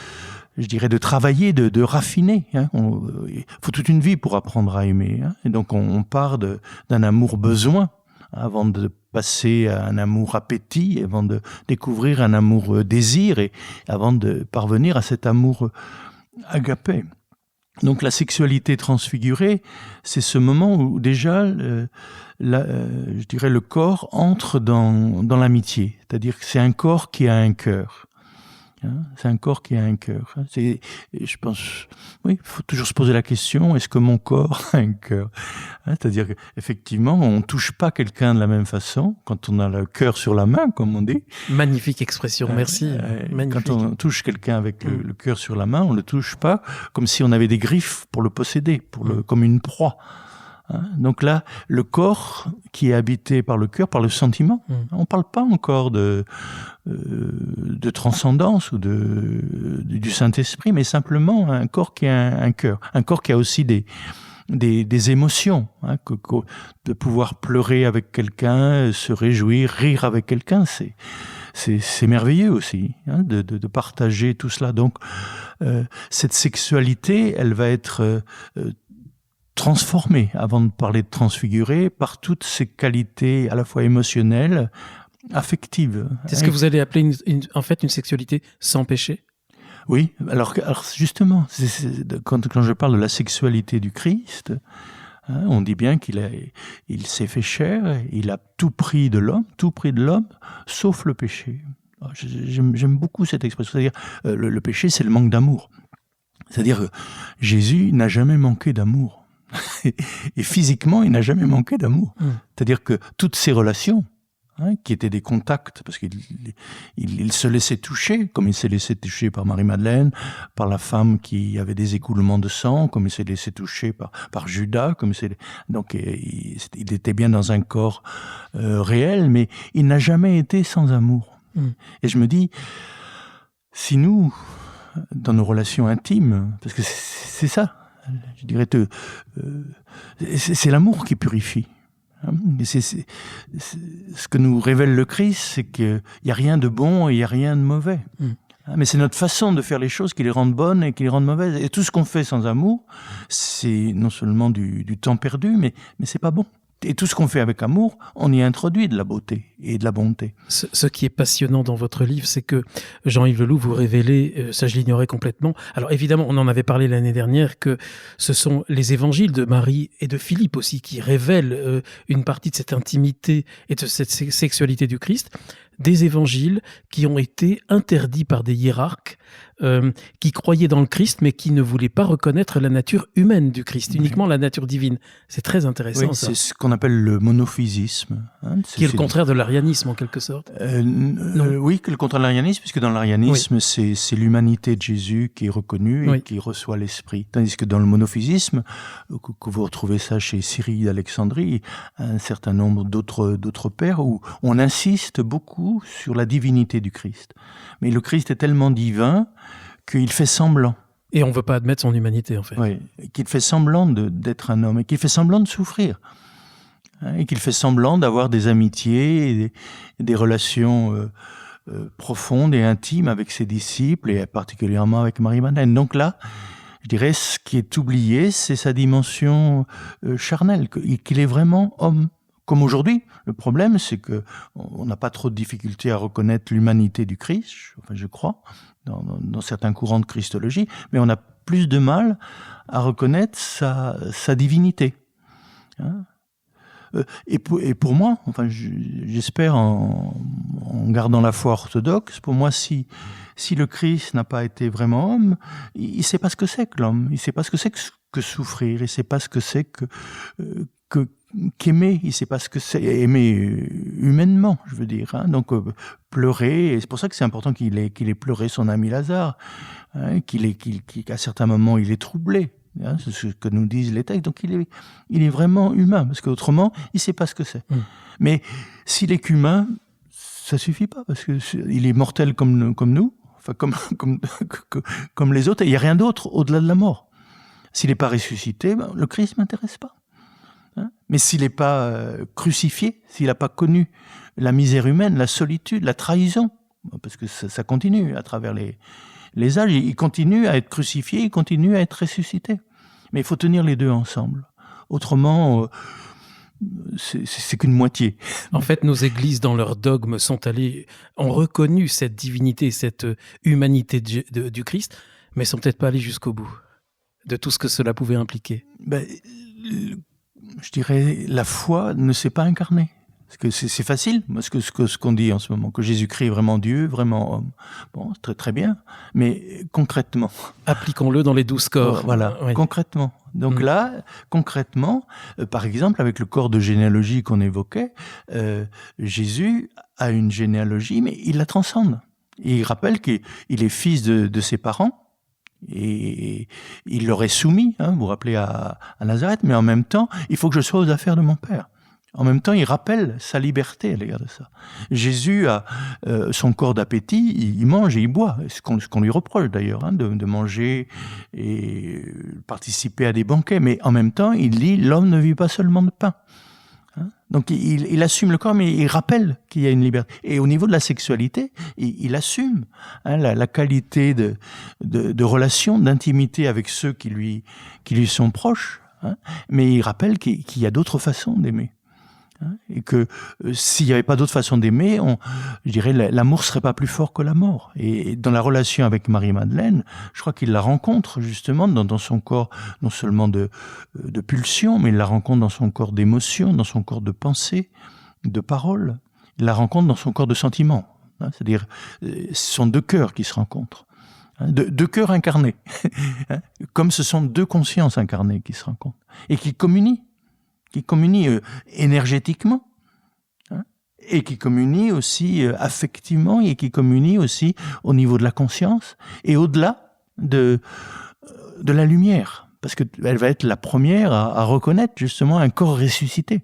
travailler, de raffiner. Il faut toute une vie pour apprendre à aimer. Et donc on part d'un amour besoin avant de passer à un amour appétit, avant de découvrir un amour désir et avant de parvenir à cet amour agapé. Donc la sexualité transfigurée, c'est ce moment où déjà, le corps entre dans l'amitié. C'est-à-dire que c'est un corps qui a un cœur. C'est un corps qui a un cœur. Je pense, oui, il faut toujours se poser la question, est-ce que mon corps a un cœur? C'est-à-dire qu'effectivement, on ne touche pas quelqu'un de la même façon quand on a le cœur sur la main, comme on dit. Magnifique expression, merci. Magnifique. Quand on touche quelqu'un avec le cœur sur la main, on ne le touche pas comme si on avait des griffes pour le posséder, comme une proie. Donc là, le corps qui est habité par le cœur, par le sentiment. On ne parle pas encore de transcendance ou du Saint-Esprit, mais simplement un corps qui a un cœur, un corps qui a aussi des émotions, de pouvoir pleurer avec quelqu'un, se réjouir, rire avec quelqu'un, c'est merveilleux aussi, de partager tout cela. Donc cette sexualité, elle va être transformée, avant de parler de transfigurée, par toutes ces qualités à la fois émotionnelles, affectives. C'est ce que vous allez appeler en fait une sexualité sans péché? Oui, alors justement, quand je parle de la sexualité du Christ, on dit bien il s'est fait chair, il a tout pris de l'homme, sauf le péché. J'aime beaucoup cette expression, c'est-à-dire le péché, c'est le manque d'amour. C'est-à-dire que Jésus n'a jamais manqué d'amour. Et physiquement, il n'a jamais manqué d'amour. C'est-à-dire que toutes ces relations, qui étaient des contacts, parce qu'il se laissait toucher, comme il s'est laissé toucher par Marie-Madeleine, par la femme qui avait des écoulements de sang, comme il s'est laissé toucher par Judas, donc il était bien dans un corps réel, mais il n'a jamais été sans amour. Et je me dis, si nous, dans nos relations intimes, parce que c'est ça, je dirais, c'est l'amour qui purifie. Et ce que nous révèle le Christ, c'est qu'il n'y a rien de bon et il n'y a rien de mauvais. Mais c'est notre façon de faire les choses qui les rendent bonnes et qui les rendent mauvaises. Et tout ce qu'on fait sans amour, c'est non seulement du temps perdu, mais c'est pas bon. Et tout ce qu'on fait avec amour, on y introduit de la beauté et de la bonté. Ce qui est passionnant dans votre livre, c'est que Jean-Yves Leloup, vous révélez, ça je l'ignorais complètement. Alors évidemment, on en avait parlé l'année dernière, que ce sont les évangiles de Marie et de Philippe aussi qui révèlent une partie de cette intimité et de cette sexualité du Christ. Des évangiles qui ont été interdits par des hiérarques qui croyaient dans le Christ mais qui ne voulaient pas reconnaître la nature humaine du Christ, uniquement la nature divine. C'est très intéressant. Oui, c'est ce qu'on appelle le monophysisme. Qui est le contraire de l'arianisme en quelque sorte. Oui, que le contraire de l'arianisme, puisque dans l'arianisme, c'est l'humanité de Jésus qui est reconnue et qui reçoit l'esprit. Tandis que dans le monophysisme, que vous retrouvez ça chez Cyril d'Alexandrie, un certain nombre d'autres pères, où on insiste beaucoup sur la divinité du Christ. Mais le Christ est tellement divin qu'il fait semblant. Et on ne veut pas admettre son humanité, en fait. Oui, qu'il fait semblant d'être un homme, et qu'il fait semblant de souffrir. Et qu'il fait semblant d'avoir des amitiés et des relations profondes et intimes avec ses disciples, et particulièrement avec Marie-Madeleine. Donc là, je dirais, ce qui est oublié, c'est sa dimension charnelle, qu'il est vraiment homme, Comme aujourd'hui, le problème, c'est que on n'a pas trop de difficulté à reconnaître l'humanité du Christ, enfin, je crois, dans certains courants de Christologie, mais on a plus de mal à reconnaître sa divinité. Hein. Et pour moi, enfin, j'espère en gardant la foi orthodoxe, pour moi, si le Christ n'a pas été vraiment homme, il sait pas ce que c'est que l'homme, il sait pas ce que c'est que souffrir, il sait pas ce que c'est qu'aimer, il sait pas ce que c'est aimer humainement, je veux dire. Hein. Donc pleurer, et c'est pour ça que c'est important qu'il ait pleuré son ami Lazare, hein, qu'à certains moments il est troublé. Hein, c'est ce que nous disent les textes. Donc il est vraiment humain, parce qu'autrement il sait pas ce que c'est. Mais s'il est qu'humain, ça suffit pas, parce que il est mortel comme nous, enfin comme les autres, et il y a rien d'autre au-delà de la mort. S'il n'est pas ressuscité, le Christ m'intéresse pas. Hein. Mais s'il n'est pas crucifié, s'il n'a pas connu la misère humaine, la solitude, la trahison, parce que ça continue à travers les âges, il continue à être crucifié, il continue à être ressuscité. Mais il faut tenir les deux ensemble. Autrement, c'est qu'une moitié. En fait, nos églises, dans leurs dogmes, ont reconnu cette divinité, cette humanité du Christ, mais sont peut-être pas allées jusqu'au bout de tout ce que cela pouvait impliquer. Je dirais, la foi ne s'est pas incarnée. Parce que c'est facile, ce qu'on dit en ce moment, que Jésus-Christ est vraiment Dieu, vraiment homme. Bon, très très bien, mais concrètement. Appliquons-le dans les 12 corps. Voilà, oui. Concrètement. Donc là, concrètement, par exemple, avec le corps de généalogie qu'on évoquait, Jésus a une généalogie, mais il la transcende. Et il rappelle qu'il est fils de ses parents, et il leur est soumis, hein, vous vous rappelez, à Nazareth, mais en même temps, il faut que je sois aux affaires de mon Père. En même temps, il rappelle sa liberté à l'égard de ça. Jésus a son corps d'appétit, il mange et il boit, ce qu'on lui reproche d'ailleurs, hein, de manger et participer à des banquets, mais en même temps, il dit « l'homme ne vit pas seulement de pain ». Donc il assume le corps, mais il rappelle qu'il y a une liberté. Et au niveau de la sexualité, il assume la qualité de relation, d'intimité avec ceux qui lui sont proches, hein, mais il rappelle qu'il y a d'autres façons d'aimer. Et que s'il n'y avait pas d'autre façon d'aimer, je dirais l'amour serait pas plus fort que la mort. Et dans la relation avec Marie-Madeleine, je crois qu'il la rencontre justement dans son corps, non seulement de pulsion, mais il la rencontre dans son corps d'émotion, dans son corps de pensée, de parole. Il la rencontre dans son corps de sentiment. C'est-à-dire, ce sont deux cœurs qui se rencontrent. Deux cœurs incarnés. Comme ce sont deux consciences incarnées qui se rencontrent. Et qui communient énergétiquement, hein, et qui communient aussi affectivement, et qui communient aussi au niveau de la conscience, et au-delà de la lumière, parce qu'elle va être la première à reconnaître justement un corps ressuscité,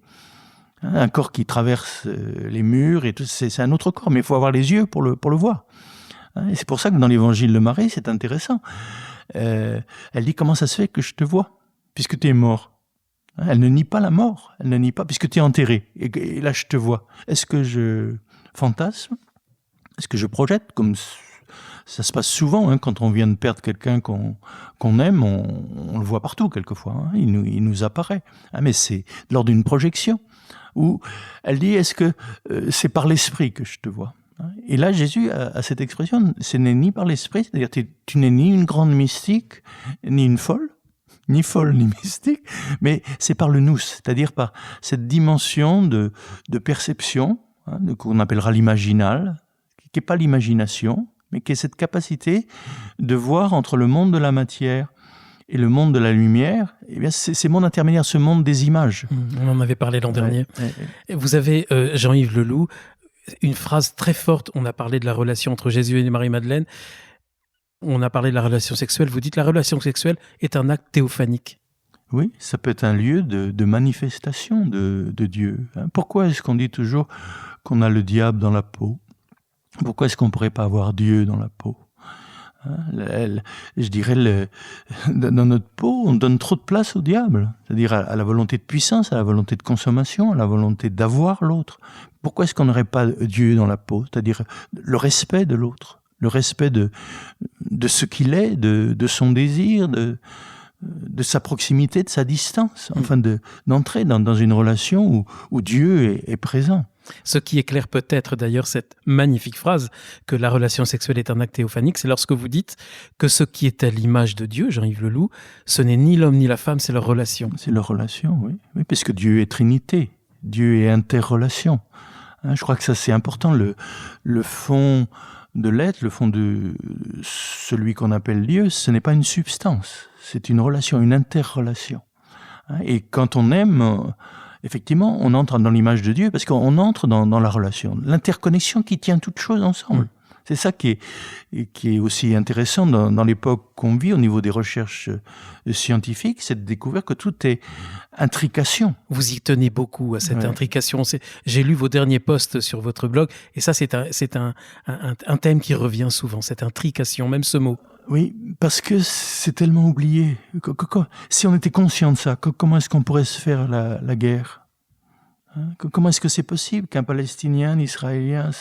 hein, un corps qui traverse les murs, et tout, c'est un autre corps, mais il faut avoir les yeux pour le voir. Hein, et c'est pour ça que dans l'évangile de Marie, c'est intéressant. Elle dit « Comment ça se fait que je te vois, puisque tu es mort ?» Elle ne nie pas la mort, elle ne nie pas, puisque tu es enterré, et là je te vois. Est-ce que je fantasme? Est-ce que je projette? Comme ça se passe souvent, hein, quand on vient de perdre quelqu'un qu'on aime, on le voit partout quelquefois, hein, il nous apparaît. Ah, mais c'est lors d'une projection. Ou elle dit, est-ce que c'est par l'esprit que je te vois? Et là, Jésus a cette expression, ce n'est ni par l'esprit, c'est-à-dire tu n'es ni une grande mystique, ni une folle, ni mystique, mais c'est par le nous, c'est-à-dire par cette dimension de perception, hein, qu'on appellera l'imaginal, qui n'est pas l'imagination, mais qui est cette capacité de voir entre le monde de la matière et le monde de la lumière, eh bien c'est ces mondes intermédiaires, ce monde des images. On en avait parlé l'an dernier. Ouais. Vous avez, Jean-Yves Leloup, une phrase très forte, on a parlé de la relation entre Jésus et Marie-Madeleine, on a parlé de la relation sexuelle, vous dites la relation sexuelle est un acte théophanique. Oui, ça peut être un lieu de manifestation de Dieu. Pourquoi est-ce qu'on dit toujours qu'on a le diable dans la peau? Pourquoi est-ce qu'on ne pourrait pas avoir Dieu dans la peau? Je dirais, dans notre peau, on donne trop de place au diable, c'est-à-dire à la volonté de puissance, à la volonté de consommation, à la volonté d'avoir l'autre. Pourquoi est-ce qu'on n'aurait pas Dieu dans la peau? C'est-à-dire le respect de l'autre. Le respect de ce qu'il est, de son désir, sa proximité, de sa distance, enfin d'entrer dans une relation où Dieu est présent. Ce qui éclaire peut-être d'ailleurs cette magnifique phrase que la relation sexuelle est un acte théophanique, c'est lorsque vous dites que ce qui est à l'image de Dieu, Jean-Yves Leloup, ce n'est ni l'homme ni la femme, c'est leur relation. C'est leur relation, oui. Oui, parce que Dieu est Trinité, Dieu est interrelation. Je crois que ça c'est important, le fond de l'être, le fond de celui qu'on appelle Dieu, ce n'est pas une substance, c'est une relation, une interrelation. Et quand on aime, effectivement, on entre dans l'image de Dieu parce qu'on entre dans la relation, l'interconnexion qui tient toutes choses ensemble. C'est ça qui est aussi intéressant dans l'époque qu'on vit au niveau des recherches scientifiques, c'est de découvrir que tout est intrication. Vous y tenez beaucoup à cette intrication. J'ai lu vos derniers posts sur votre blog et ça c'est un thème qui revient souvent, cette intrication, même ce mot. Oui, parce que c'est tellement oublié. Si on était conscient de ça, comment est-ce qu'on pourrait se faire la guerre ? Comment est-ce que c'est possible qu'un Palestinien, un Israélien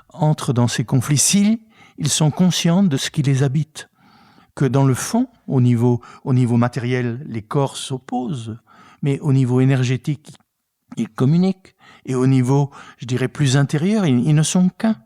entre dans ces conflits s'ils sont conscients de ce qui les habite, que dans le fond, au niveau matériel, les corps s'opposent, mais au niveau énergétique, ils communiquent, et au niveau, je dirais, plus intérieur, ils ne sont qu'un.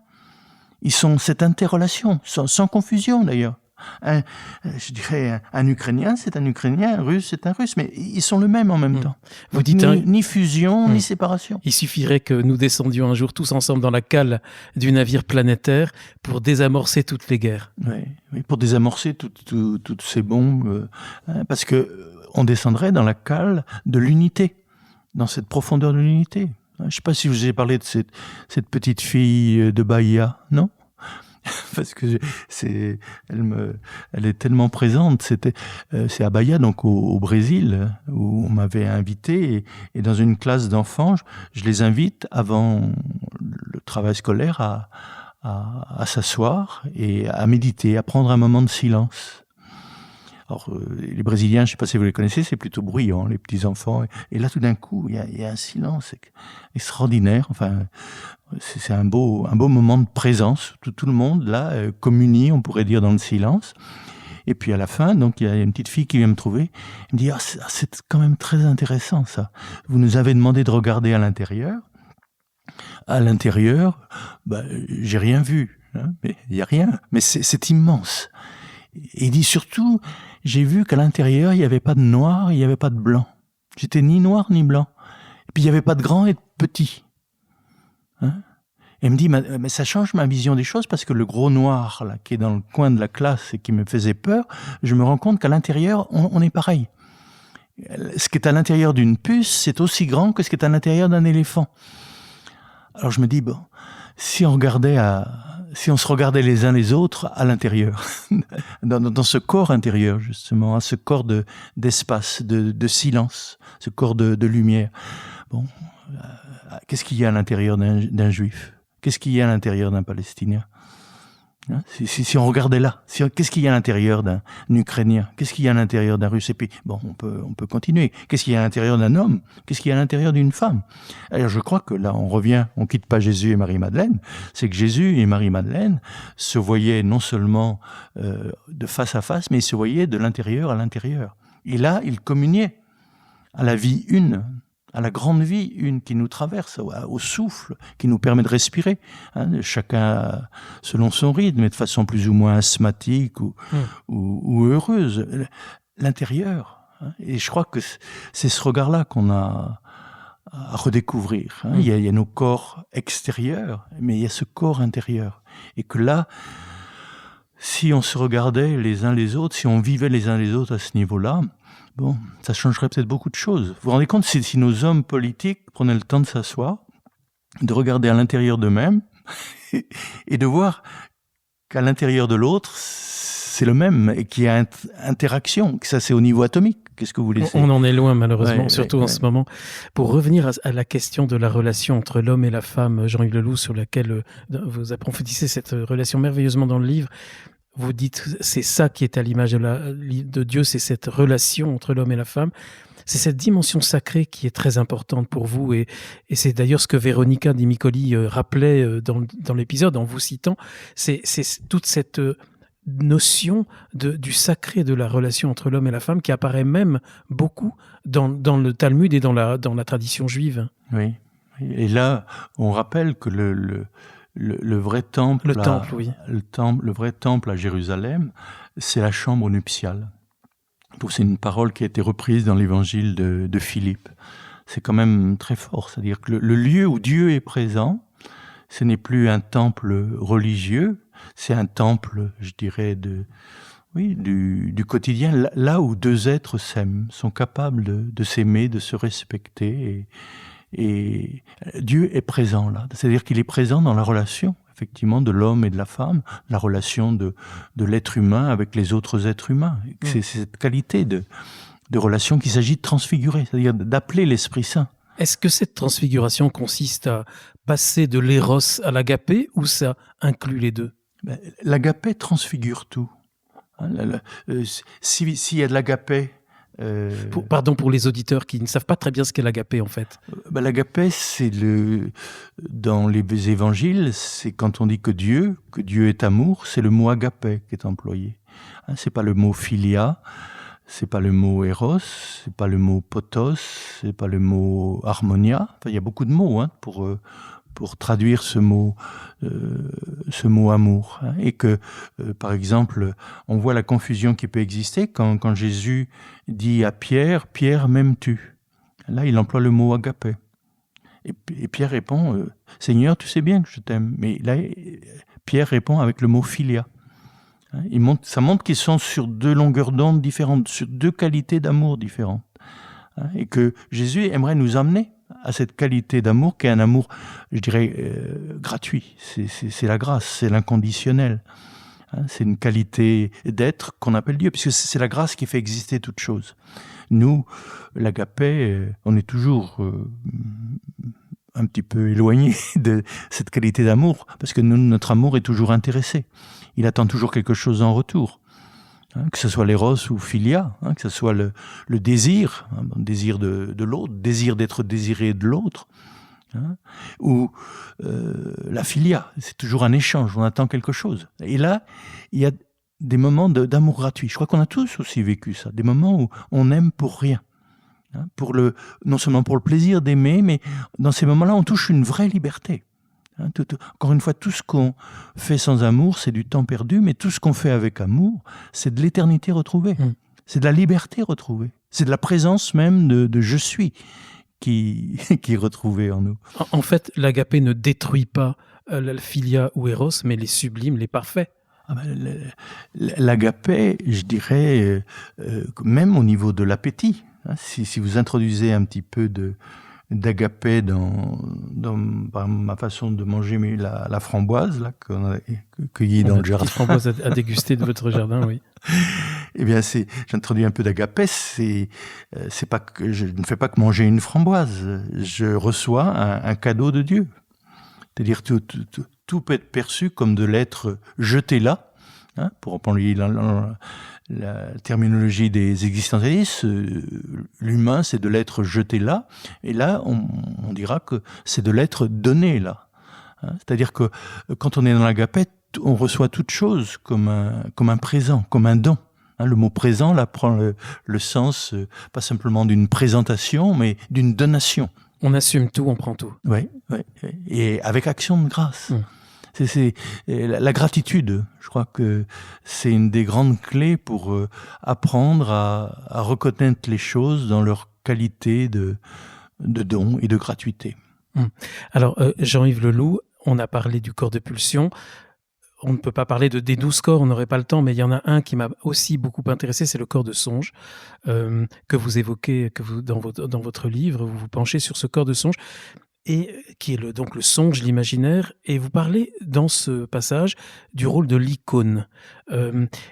Ils sont cette interrelation, sans confusion d'ailleurs. Je dirais, un Ukrainien, c'est un Ukrainien, un Russe, c'est un Russe, mais ils sont le même en même temps. Vous dites ni fusion, ni séparation. Il suffirait que nous descendions un jour tous ensemble dans la cale du navire planétaire pour désamorcer toutes les guerres. Oui, pour désamorcer toutes ces bombes, parce que on descendrait dans la cale de l'unité, dans cette profondeur de l'unité. Je ne sais pas si je vous ai parlé de cette petite fille de Bahia, non ? Parce que elle est tellement présente. C'est à Bahia, donc au Brésil, où on m'avait invité, et dans une classe d'enfants, je les invite avant le travail scolaire à s'asseoir et à méditer, à prendre un moment de silence. Alors, les Brésiliens, je ne sais pas si vous les connaissez, c'est plutôt bruyant, les petits enfants. Et là, tout d'un coup, il y a un silence extraordinaire. Enfin, c'est un beau moment de présence. Tout le monde, là, communie, on pourrait dire, dans le silence. Et puis, à la fin, donc, il y a une petite fille qui vient me trouver. Elle me dit, c'est quand même très intéressant, ça. Vous nous avez demandé de regarder à l'intérieur. À l'intérieur, j'ai rien vu. Mais il n'y a rien. Mais c'est immense. Et il dit surtout, j'ai vu qu'à l'intérieur, il n'y avait pas de noir, il n'y avait pas de blanc. J'étais ni noir ni blanc. Et puis il n'y avait pas de grand et de petit. Et il me dit, mais ça change ma vision des choses parce que le gros noir là, qui est dans le coin de la classe et qui me faisait peur, je me rends compte qu'à l'intérieur, on est pareil. Ce qui est à l'intérieur d'une puce, c'est aussi grand que ce qui est à l'intérieur d'un éléphant. Alors je me dis, bon, si on se regardait les uns les autres à l'intérieur, dans ce corps intérieur justement, à ce corps d'espace, de silence, ce corps de lumière. Bon, qu'est-ce qu'il y a à l'intérieur d'un juif ? Qu'est-ce qu'il y a à l'intérieur d'un Palestinien ? Si on regardait là, qu'est-ce qu'il y a à l'intérieur d'un Ukrainien ? Qu'est-ce qu'il y a à l'intérieur d'un Russe ? Et puis, bon, on peut continuer. Qu'est-ce qu'il y a à l'intérieur d'un homme ? Qu'est-ce qu'il y a à l'intérieur d'une femme ? Alors, je crois que là, on quitte pas Jésus et Marie-Madeleine. C'est que Jésus et Marie-Madeleine se voyaient non seulement de face à face, mais ils se voyaient de l'intérieur à l'intérieur. Et là, ils communiaient à la vie une, à la grande vie une qui nous traverse, au souffle qui nous permet de respirer, chacun selon son rythme, mais de façon plus ou moins asthmatique ou heureuse. L'intérieur. Et je crois que c'est ce regard-là qu'on a à redécouvrir. Il y a nos corps extérieurs, mais il y a ce corps intérieur. Et que là, si on se regardait les uns les autres, si on vivait les uns les autres à ce niveau-là, bon, ça changerait peut-être beaucoup de choses. Vous vous rendez compte si nos hommes politiques prenaient le temps de s'asseoir, de regarder à l'intérieur d'eux-mêmes et de voir qu'à l'intérieur de l'autre, c'est le même et qu'il y a interaction, que ça c'est au niveau atomique. Qu'est-ce que vous voulez dire ? On en est loin malheureusement, surtout en ce moment. Pour revenir à la question de la relation entre l'homme et la femme, Jean-Yves Leloup, sur laquelle vous approfondissez cette relation merveilleusement dans le livre, vous dites c'est ça qui est à l'image de Dieu, c'est cette relation entre l'homme et la femme. C'est cette dimension sacrée qui est très importante pour vous et c'est d'ailleurs ce que Véronica Di Micoli rappelait dans l'épisode en vous citant. C'est toute cette notion du sacré de la relation entre l'homme et la femme qui apparaît même beaucoup dans le Talmud et dans la tradition juive. Oui. Et là, on rappelle que le vrai temple, le vrai temple à Jérusalem, c'est la chambre nuptiale. Donc c'est une parole qui a été reprise dans l'évangile de Philippe. C'est quand même très fort, c'est-à-dire que le lieu où Dieu est présent, ce n'est plus un temple religieux, c'est un temple, je dirais, du quotidien, là où deux êtres s'aiment, sont capables de s'aimer, de se respecter, et Dieu est présent là. C'est-à-dire qu'il est présent dans la relation, effectivement, de l'homme et de la femme, la relation de l'être humain avec les autres êtres humains. C'est cette qualité de relation qu'il s'agit de transfigurer, c'est-à-dire d'appeler l'Esprit Saint. Est-ce que cette transfiguration consiste à passer de l'éros à l'agapé ou ça inclut les deux? L'agapé transfigure tout. S'il y a de l'agapé... Pardon pour les auditeurs qui ne savent pas très bien ce qu'est l'agapé en fait. L'agapé, c'est dans les évangiles, c'est quand on dit que Dieu est amour, c'est le mot agapé qui est employé. C'est pas le mot philia, c'est pas le mot eros, c'est pas le mot potos, c'est pas le mot harmonia. Enfin, il y a beaucoup de mots pour traduire ce mot amour. Et que, par exemple, on voit la confusion qui peut exister quand Jésus dit à Pierre, « Pierre, m'aimes-tu » Là, il emploie le mot agapé. Et Pierre répond, « Seigneur, tu sais bien que je t'aime. » Mais là, Pierre répond avec le mot philia. Ça montre qu'ils sont sur deux longueurs d'onde différentes, sur deux qualités d'amour différentes. Et que Jésus aimerait nous amener à cette qualité d'amour qui est un amour, je dirais, gratuit. C'est la grâce, c'est l'inconditionnel. C'est une qualité d'être qu'on appelle Dieu, puisque c'est la grâce qui fait exister toute chose. Nous, l'agapé, on est toujours un petit peu éloigné de cette qualité d'amour, parce que notre amour est toujours intéressé. Il attend toujours quelque chose en retour. Que ce soit l'éros ou philia, que ce soit le désir, désir de l'autre, désir d'être désiré de l'autre, ou la philia, c'est toujours un échange, on attend quelque chose. Et là, il y a des moments d'amour gratuit. Je crois qu'on a tous aussi vécu ça, des moments où on aime pour rien, non seulement pour le plaisir d'aimer, mais dans ces moments-là, on touche une vraie liberté. Encore une fois, tout ce qu'on fait sans amour, c'est du temps perdu, mais tout ce qu'on fait avec amour, c'est de l'éternité retrouvée. C'est de la liberté retrouvée. C'est de la présence même de je suis qui est retrouvée en nous. En fait, l'agapé ne détruit pas la philia ou eros, mais les sublimes, les parfaits. L'agapé, je dirais, même au niveau de l'appétit, si vous introduisez un petit peu d'agapé dans ma façon de manger la framboise là qu'on a cueillie dans le jardin. Petite framboise à déguster de votre jardin, oui. Eh bien, j'introduis un peu d'agapé. C'est pas que je ne fais pas que manger une framboise. Je reçois un cadeau de Dieu. C'est-à-dire tout peut être perçu comme de l'être jeté là, pour employer la terminologie des existentialistes, l'humain, c'est de l'être jeté là, et là, on dira que c'est de l'être donné là. C'est-à-dire que quand on est dans l'agapé, on reçoit toute chose comme un présent, comme un don. Le mot présent, là, prend le sens, pas simplement d'une présentation, mais d'une donation. On assume tout, on prend tout. Oui, et avec action de grâce. C'est la gratitude. Je crois que c'est une des grandes clés pour apprendre à reconnaître les choses dans leur qualité de don et de gratuité. Alors, Jean-Yves Leloup, on a parlé du corps de pulsion. On ne peut pas parler des 12 corps, on n'aurait pas le temps, mais il y en a un qui m'a aussi beaucoup intéressé, c'est le corps de songe, que vous évoquez dans votre livre. Vous vous penchez sur ce corps de songe, et qui est donc le songe, l'imaginaire, et vous parlez dans ce passage du rôle de l'icône.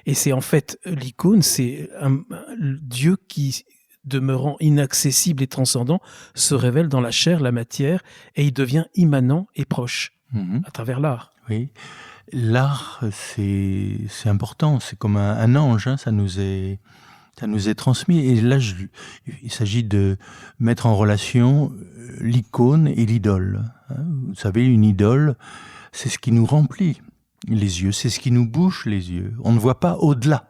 Et c'est en fait, l'icône, c'est un Dieu qui, demeurant inaccessible et transcendant, se révèle dans la chair, la matière, et il devient immanent et proche à travers l'art. Oui, l'art, c'est important, c'est comme un ange, ça nous est transmis. Et là, il s'agit de mettre en relation l'icône et l'idole. Vous savez, une idole, c'est ce qui nous remplit. les yeux. C'est ce qui nous bouche les yeux. On ne voit pas au-delà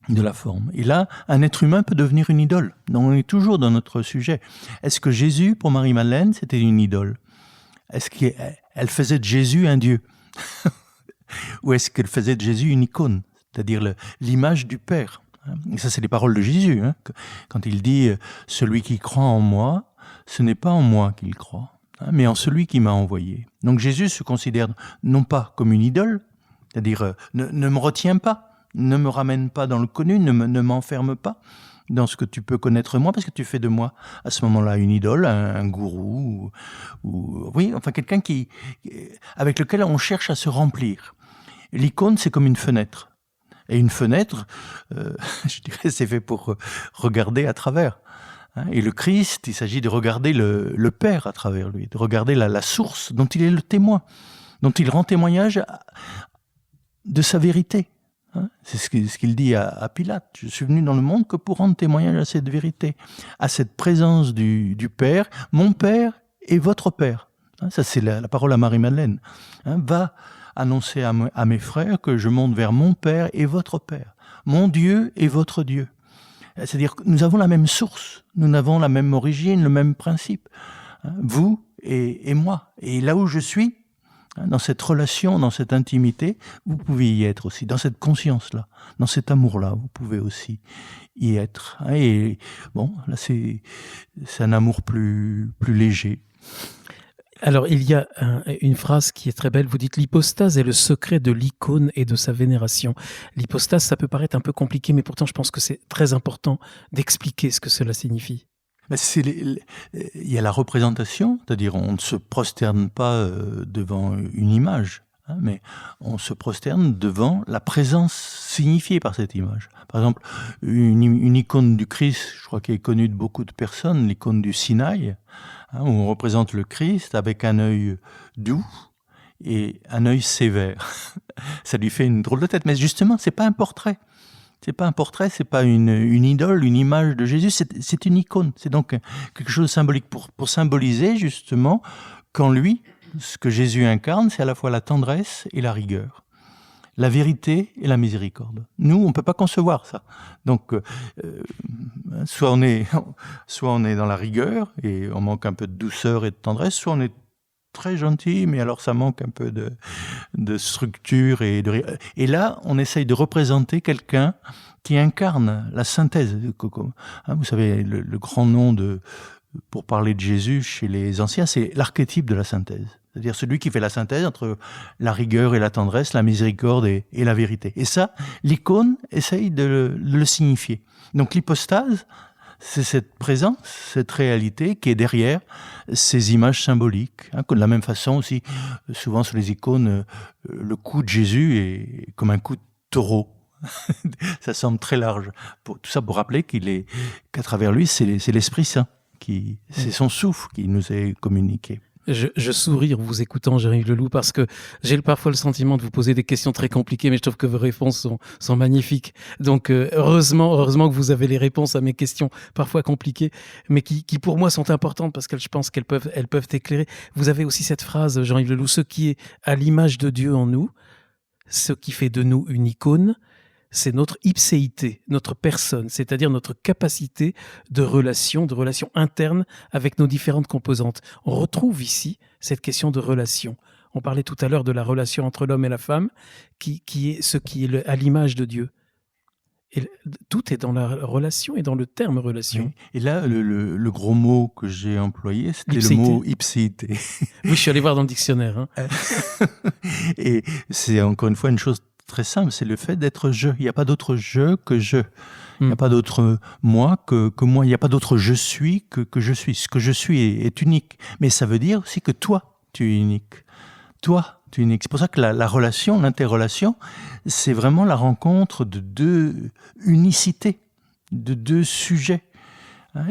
de la forme. Et là, un être humain peut devenir une idole. Donc on est toujours dans notre sujet. Est-ce que Jésus, pour Marie-Madeleine, c'était une idole? Est-ce qu'elle faisait de Jésus un Dieu? Ou est-ce qu'elle faisait de Jésus une icône? C'est-à-dire l'image du Père. Et ça, c'est les paroles de Jésus. Quand il dit « Celui qui croit en moi, ce n'est pas en moi qu'il croit, mais en celui qui m'a envoyé. » Donc Jésus se considère non pas comme une idole, c'est-à-dire ne me retiens pas, ne me ramène pas dans le connu, ne m'enferme pas dans ce que tu peux connaître moi, parce que tu fais de moi, à ce moment-là, une idole, un gourou, oui, enfin quelqu'un avec lequel on cherche à se remplir. L'icône, c'est comme une fenêtre. Et une fenêtre, je dirais, c'est fait pour regarder à travers. Et le Christ, il s'agit de regarder le Père à travers lui, de regarder la source dont il est le témoin, dont il rend témoignage de sa vérité. C'est ce qu'il dit à Pilate. Je suis venu dans le monde que pour rendre témoignage à cette vérité, à cette présence du Père, mon Père et votre Père. Ça, c'est la parole à Marie-Madeleine. Va annoncer à mes frères que je monte vers mon Père et votre Père, mon Dieu et votre Dieu. C'est-à-dire que nous avons la même source, nous avons la même origine, le même principe, vous et moi. Et là où je suis, dans cette relation, dans cette intimité, vous pouvez y être aussi, dans cette conscience-là, dans cet amour-là, vous pouvez aussi y être. Et bon, là c'est un amour plus léger. Alors, il y a une phrase qui est très belle. Vous dites « L'hypostase est le secret de l'icône et de sa vénération ». L'hypostase, ça peut paraître un peu compliqué, mais pourtant, je pense que c'est très important d'expliquer ce que cela signifie. Il y a la représentation, c'est-à-dire on ne se prosterne pas devant une image, mais on se prosterne devant la présence signifiée par cette image. Par exemple, une icône du Christ, je crois qu'elle est connue de beaucoup de personnes, l'icône du Sinaï, où on représente le Christ avec un œil doux et un œil sévère. Ça lui fait une drôle de tête, mais justement, c'est pas un portrait. C'est pas un portrait, c'est pas une idole, une image de Jésus, c'est une icône. C'est donc quelque chose de symbolique pour symboliser justement qu'en lui, ce que Jésus incarne, c'est à la fois la tendresse et la rigueur, la vérité et la miséricorde. Nous, on peut pas concevoir ça. Donc, soit on est dans la rigueur et on manque un peu de douceur et de tendresse, soit on est très gentil, mais alors ça manque un peu de structure et là, on essaye de représenter quelqu'un qui incarne la synthèse. Vous savez, le grand nom pour parler de Jésus chez les anciens, c'est l'archétype de la synthèse. C'est-à-dire celui qui fait la synthèse entre la rigueur et la tendresse, la miséricorde et la vérité. Et ça, l'icône essaye de le signifier. Donc l'hypostase, c'est cette présence, cette réalité qui est derrière ces images symboliques. De la même façon aussi, souvent sur les icônes, le cou de Jésus est comme un cou de taureau. Ça semble très large. Tout ça pour rappeler qu'à travers lui, c'est l'Esprit Saint, c'est son souffle qui nous est communiqué. Je souris en vous écoutant, Jérémy Leloup, parce que j'ai parfois le sentiment de vous poser des questions très compliquées, mais je trouve que vos réponses sont magnifiques. Donc, heureusement que vous avez les réponses à mes questions parfois compliquées, mais qui pour moi sont importantes parce que je pense qu'elles peuvent éclairer. Vous avez aussi cette phrase, Jérémy Leloup, ce qui est à l'image de Dieu en nous, ce qui fait de nous une icône, c'est notre ipséité, notre personne, c'est-à-dire notre capacité de relation interne avec nos différentes composantes. On retrouve ici cette question de relation. On parlait tout à l'heure de la relation entre l'homme et la femme, qui est ce qui est à l'image de Dieu. Et tout est dans la relation et dans le terme relation. Oui. Et là, le gros mot que j'ai employé, c'était le mot ipséité. Oui, je suis allé voir dans le dictionnaire. Et c'est encore une fois une chose très simple, c'est le fait d'être je. Il n'y a pas d'autre je que je. Il n'y a pas d'autre moi que moi. Il n'y a pas d'autre je suis que je suis. Ce que je suis est unique. Mais ça veut dire aussi que toi, tu es unique. Toi, tu es unique. C'est pour ça que la relation, l'interrelation, c'est vraiment la rencontre de deux unicités, de deux sujets.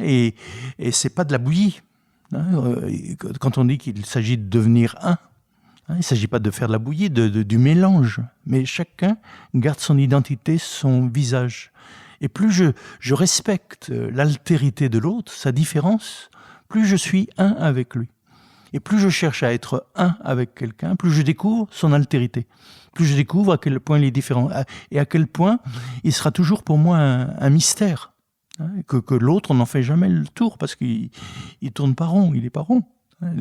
Et c'est pas de la bouillie. Quand on dit qu'il s'agit de devenir un, il ne s'agit pas de faire de la bouillie, du mélange, mais chacun garde son identité, son visage. Et plus je respecte l'altérité de l'autre, sa différence, plus je suis un avec lui. Et plus je cherche à être un avec quelqu'un, plus je découvre son altérité. Plus je découvre à quel point il est différent et à quel point il sera toujours pour moi un mystère. Que l'autre, on n'en fait jamais le tour parce qu'il tourne pas rond, il est pas rond.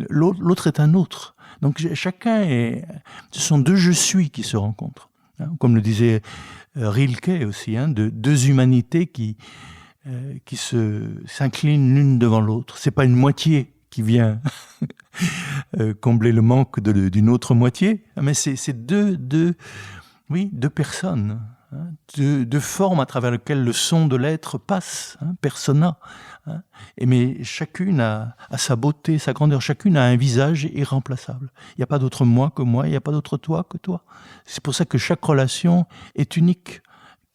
L'autre est un autre. Donc ce sont deux je suis qui se rencontrent. Comme le disait Rilke aussi, deux humanités qui s'inclinent l'une devant l'autre. C'est pas une moitié qui vient combler le manque d'une autre moitié, mais c'est deux personnes, deux formes à travers lesquelles le son de l'être passe, persona. Mais chacune a sa beauté, sa grandeur, chacune a un visage irremplaçable. Il n'y a pas d'autre moi que moi, il n'y a pas d'autre toi que toi. C'est pour ça que chaque relation est unique.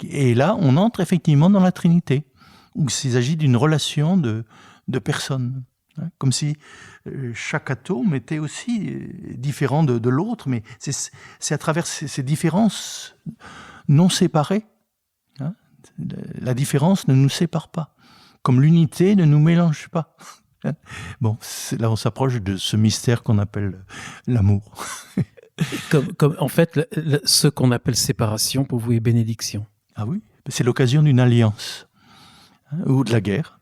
Et là, on entre effectivement dans la Trinité, où il s'agit d'une relation de personnes. Comme si chaque atome était aussi différent de l'autre, mais c'est à travers ces différences non séparées. La différence ne nous sépare pas, comme l'unité ne nous mélange pas. Bon, là on s'approche de ce mystère qu'on appelle l'amour. Comme en fait, ce qu'on appelle séparation, pour vous, est bénédiction. Ah oui, c'est l'occasion d'une alliance, ou de la guerre.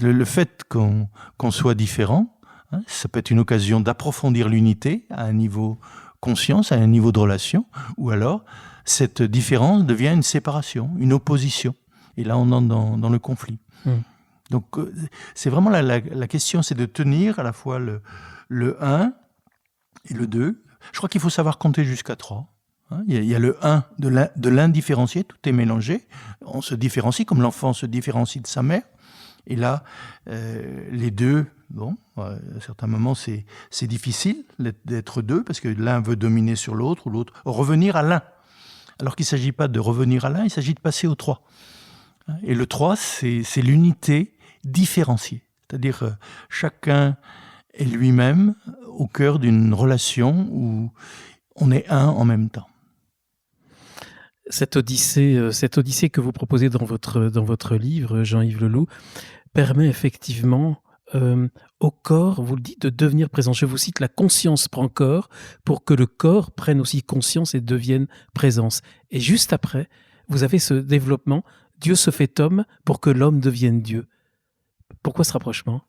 Le fait qu'on soit différent, ça peut être une occasion d'approfondir l'unité à un niveau conscience, à un niveau de relation, ou alors cette différence devient une séparation, une opposition. Et là, on entre dans le conflit. Donc, c'est vraiment la question, c'est de tenir à la fois le 1 et le 2. Je crois qu'il faut savoir compter jusqu'à 3. Il y a le 1 de l'indifférencié, tout est mélangé. On se différencie, comme l'enfant se différencie de sa mère. Et là, les deux, à certains moments, c'est difficile d'être deux, parce que l'un veut dominer sur l'autre, ou l'autre revenir à l'un. Alors qu'il ne s'agit pas de revenir à l'un, il s'agit de passer au 3. Et le 3, c'est l'unité différenciée. C'est-à-dire chacun est lui-même au cœur d'une relation où on est un en même temps. Cette odyssée que vous proposez dans votre livre, Jean-Yves Leloup, permet effectivement au corps, vous le dites, de devenir présent. Je vous cite, la conscience prend corps pour que le corps prenne aussi conscience et devienne présence. Et juste après, vous avez ce développement, Dieu se fait homme pour que l'homme devienne Dieu. Pourquoi ce rapprochement ?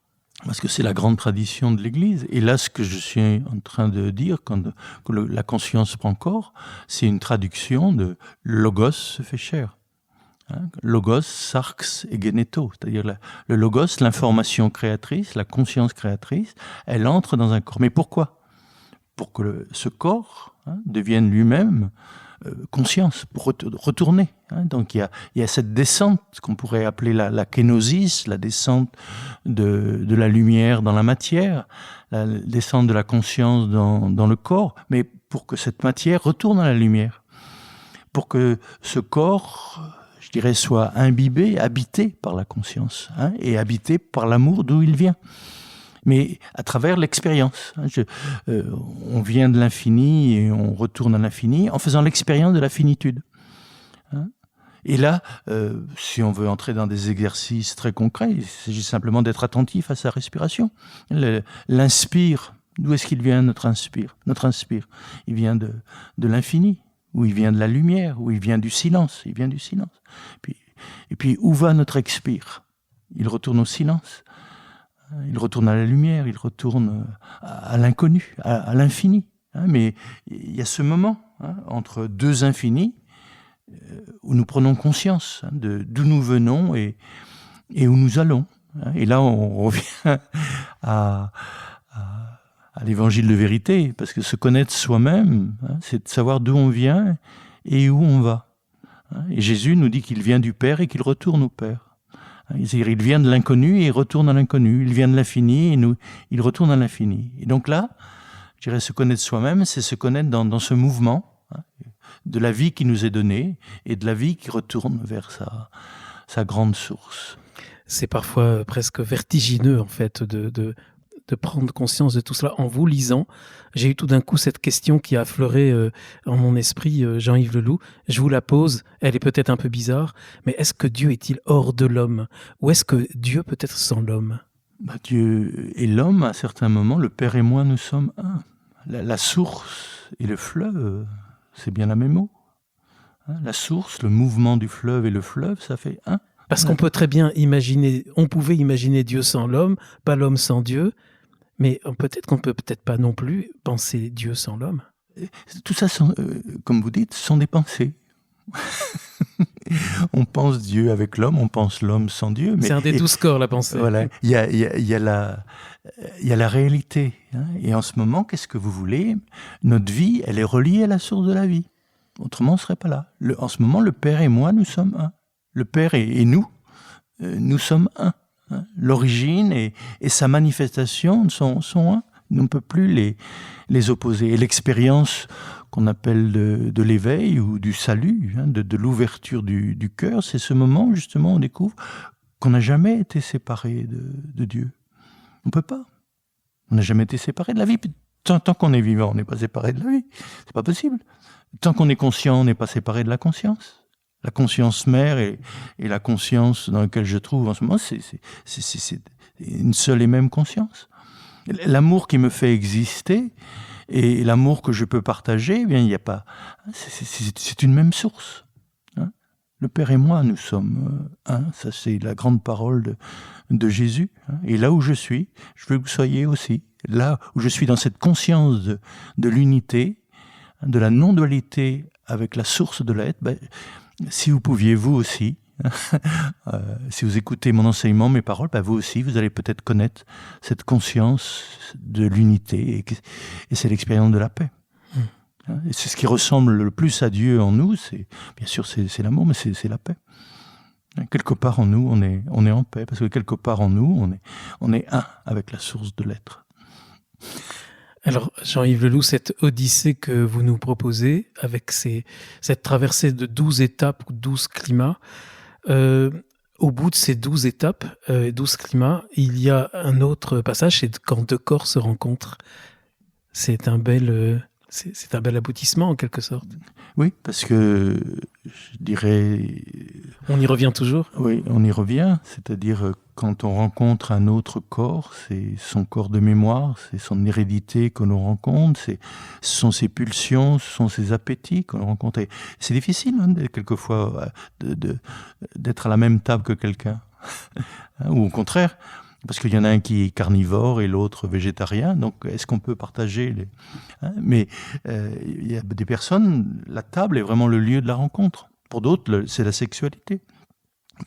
Parce que c'est la grande tradition de l'Église. Et là, ce que je suis en train de dire, que la conscience prend corps, c'est une traduction de « logos se fait chair ». Logos, sarx et geneto, c'est-à-dire le logos, l'information créatrice, la conscience créatrice, elle entre dans un corps. Mais pourquoi ? Pour que ce corps devienne lui-même conscience, pour retourner. Donc il y a cette descente qu'on pourrait appeler la kénosis, la descente de la lumière dans la matière, la descente de la conscience dans le corps, mais pour que cette matière retourne à la lumière, pour que ce corps, je dirais, soit imbibé, habité par la conscience, et habité par l'amour d'où il vient. Mais à travers l'expérience. On vient de l'infini et on retourne à l'infini en faisant l'expérience de la finitude. Et là, si on veut entrer dans des exercices très concrets, il s'agit simplement d'être attentif à sa respiration. L'inspire, d'où est-ce qu'il vient, notre inspire ? Notre inspire, il vient de l'infini, ou il vient de la lumière, ou il vient du silence. Il vient du silence. Et puis, où va notre expire ? Il retourne au silence. Il retourne à la lumière, il retourne à l'inconnu, à l'infini. Mais il y a ce moment entre deux infinis où nous prenons conscience d'où nous venons et où nous allons. Et là, on revient à l'évangile de vérité, parce que se connaître soi-même, c'est de savoir d'où on vient et où on va. Et Jésus nous dit qu'il vient du Père et qu'il retourne au Père. C'est-à-dire, il vient de l'inconnu et il retourne à l'inconnu. Il vient de l'infini et il retourne à l'infini. Et donc là, je dirais, se connaître soi-même, c'est se connaître dans ce mouvement de la vie qui nous est donnée et de la vie qui retourne vers sa grande source. C'est parfois presque vertigineux, en fait, de prendre conscience de tout cela. En vous lisant, j'ai eu tout d'un coup cette question qui a affleuré en mon esprit, Jean-Yves Leloup. Je vous la pose, elle est peut-être un peu bizarre, mais est-ce que Dieu est-il hors de l'homme ? Ou est-ce que Dieu peut être sans l'homme ? Dieu et l'homme, à un certain moment, le Père et moi, nous sommes un. La source et le fleuve, c'est bien la même eau. La source, le mouvement du fleuve et le fleuve, ça fait un. Parce qu'on peut très bien imaginer, on pouvait imaginer Dieu sans l'homme, pas l'homme sans Dieu, mais peut-être qu'on peut peut-être pas non plus penser Dieu sans l'homme. Tout ça, comme vous dites, sont des pensées. On pense Dieu avec l'homme, on pense l'homme sans Dieu. C'est un des 12 corps, la pensée. Voilà, il y a la réalité. Et en ce moment, qu'est-ce que vous voulez ? Notre vie, elle est reliée à la source de la vie. Autrement, on ne serait pas là. En ce moment, le Père et moi, nous sommes un. Le Père et nous, nous sommes un. L'origine et sa manifestation sont un. On ne peut plus les opposer. Et l'expérience qu'on appelle de l'éveil ou du salut, de l'ouverture du cœur, c'est ce moment où justement on découvre qu'on n'a jamais été séparé de Dieu. On ne peut pas. On n'a jamais été séparé de la vie. Tant qu'on est vivant, on n'est pas séparé de la vie. C'est pas possible. Tant qu'on est conscient, on n'est pas séparé de la conscience. La conscience mère et la conscience dans laquelle je trouve en ce moment, c'est une seule et même conscience. L'amour qui me fait exister et l'amour que je peux partager, eh bien, il n'y a pas. C'est une même source. Le Père et moi, nous sommes un. Ça, c'est la grande parole de Jésus. Et là où je suis, je veux que vous soyez aussi. Là où je suis dans cette conscience de l'unité, de la non-dualité avec la source de l'être, si vous pouviez, vous aussi, si vous écoutez mon enseignement, mes paroles, vous aussi, vous allez peut-être connaître cette conscience de l'unité, et c'est l'expérience de la paix. Et c'est ce qui ressemble le plus à Dieu en nous, bien sûr c'est l'amour, mais c'est la paix. Quelque part en nous, on est en paix, parce que quelque part en nous, on est un avec la source de l'être. Alors, Jean-Yves Leloup, cette odyssée que vous nous proposez, avec cette traversée de 12 étapes, 12 climats, au bout de ces 12 étapes, 12 climats, il y a un autre passage, c'est quand deux corps se rencontrent. C'est un bel aboutissement, en quelque sorte. Oui, parce que, je dirais... On y revient toujours ? Oui, on y revient, c'est-à-dire quand on rencontre un autre corps, c'est son corps de mémoire, c'est son hérédité que l'on rencontre, ce sont ses pulsions, ce sont ses appétits qu'on rencontre. Et c'est difficile, quelquefois, d'être à la même table que quelqu'un. Ou au contraire, parce qu'il y en a un qui est carnivore et l'autre végétarien, donc est-ce qu'on peut partager mais il y a des personnes, la table est vraiment le lieu de la rencontre. Pour d'autres, c'est la sexualité.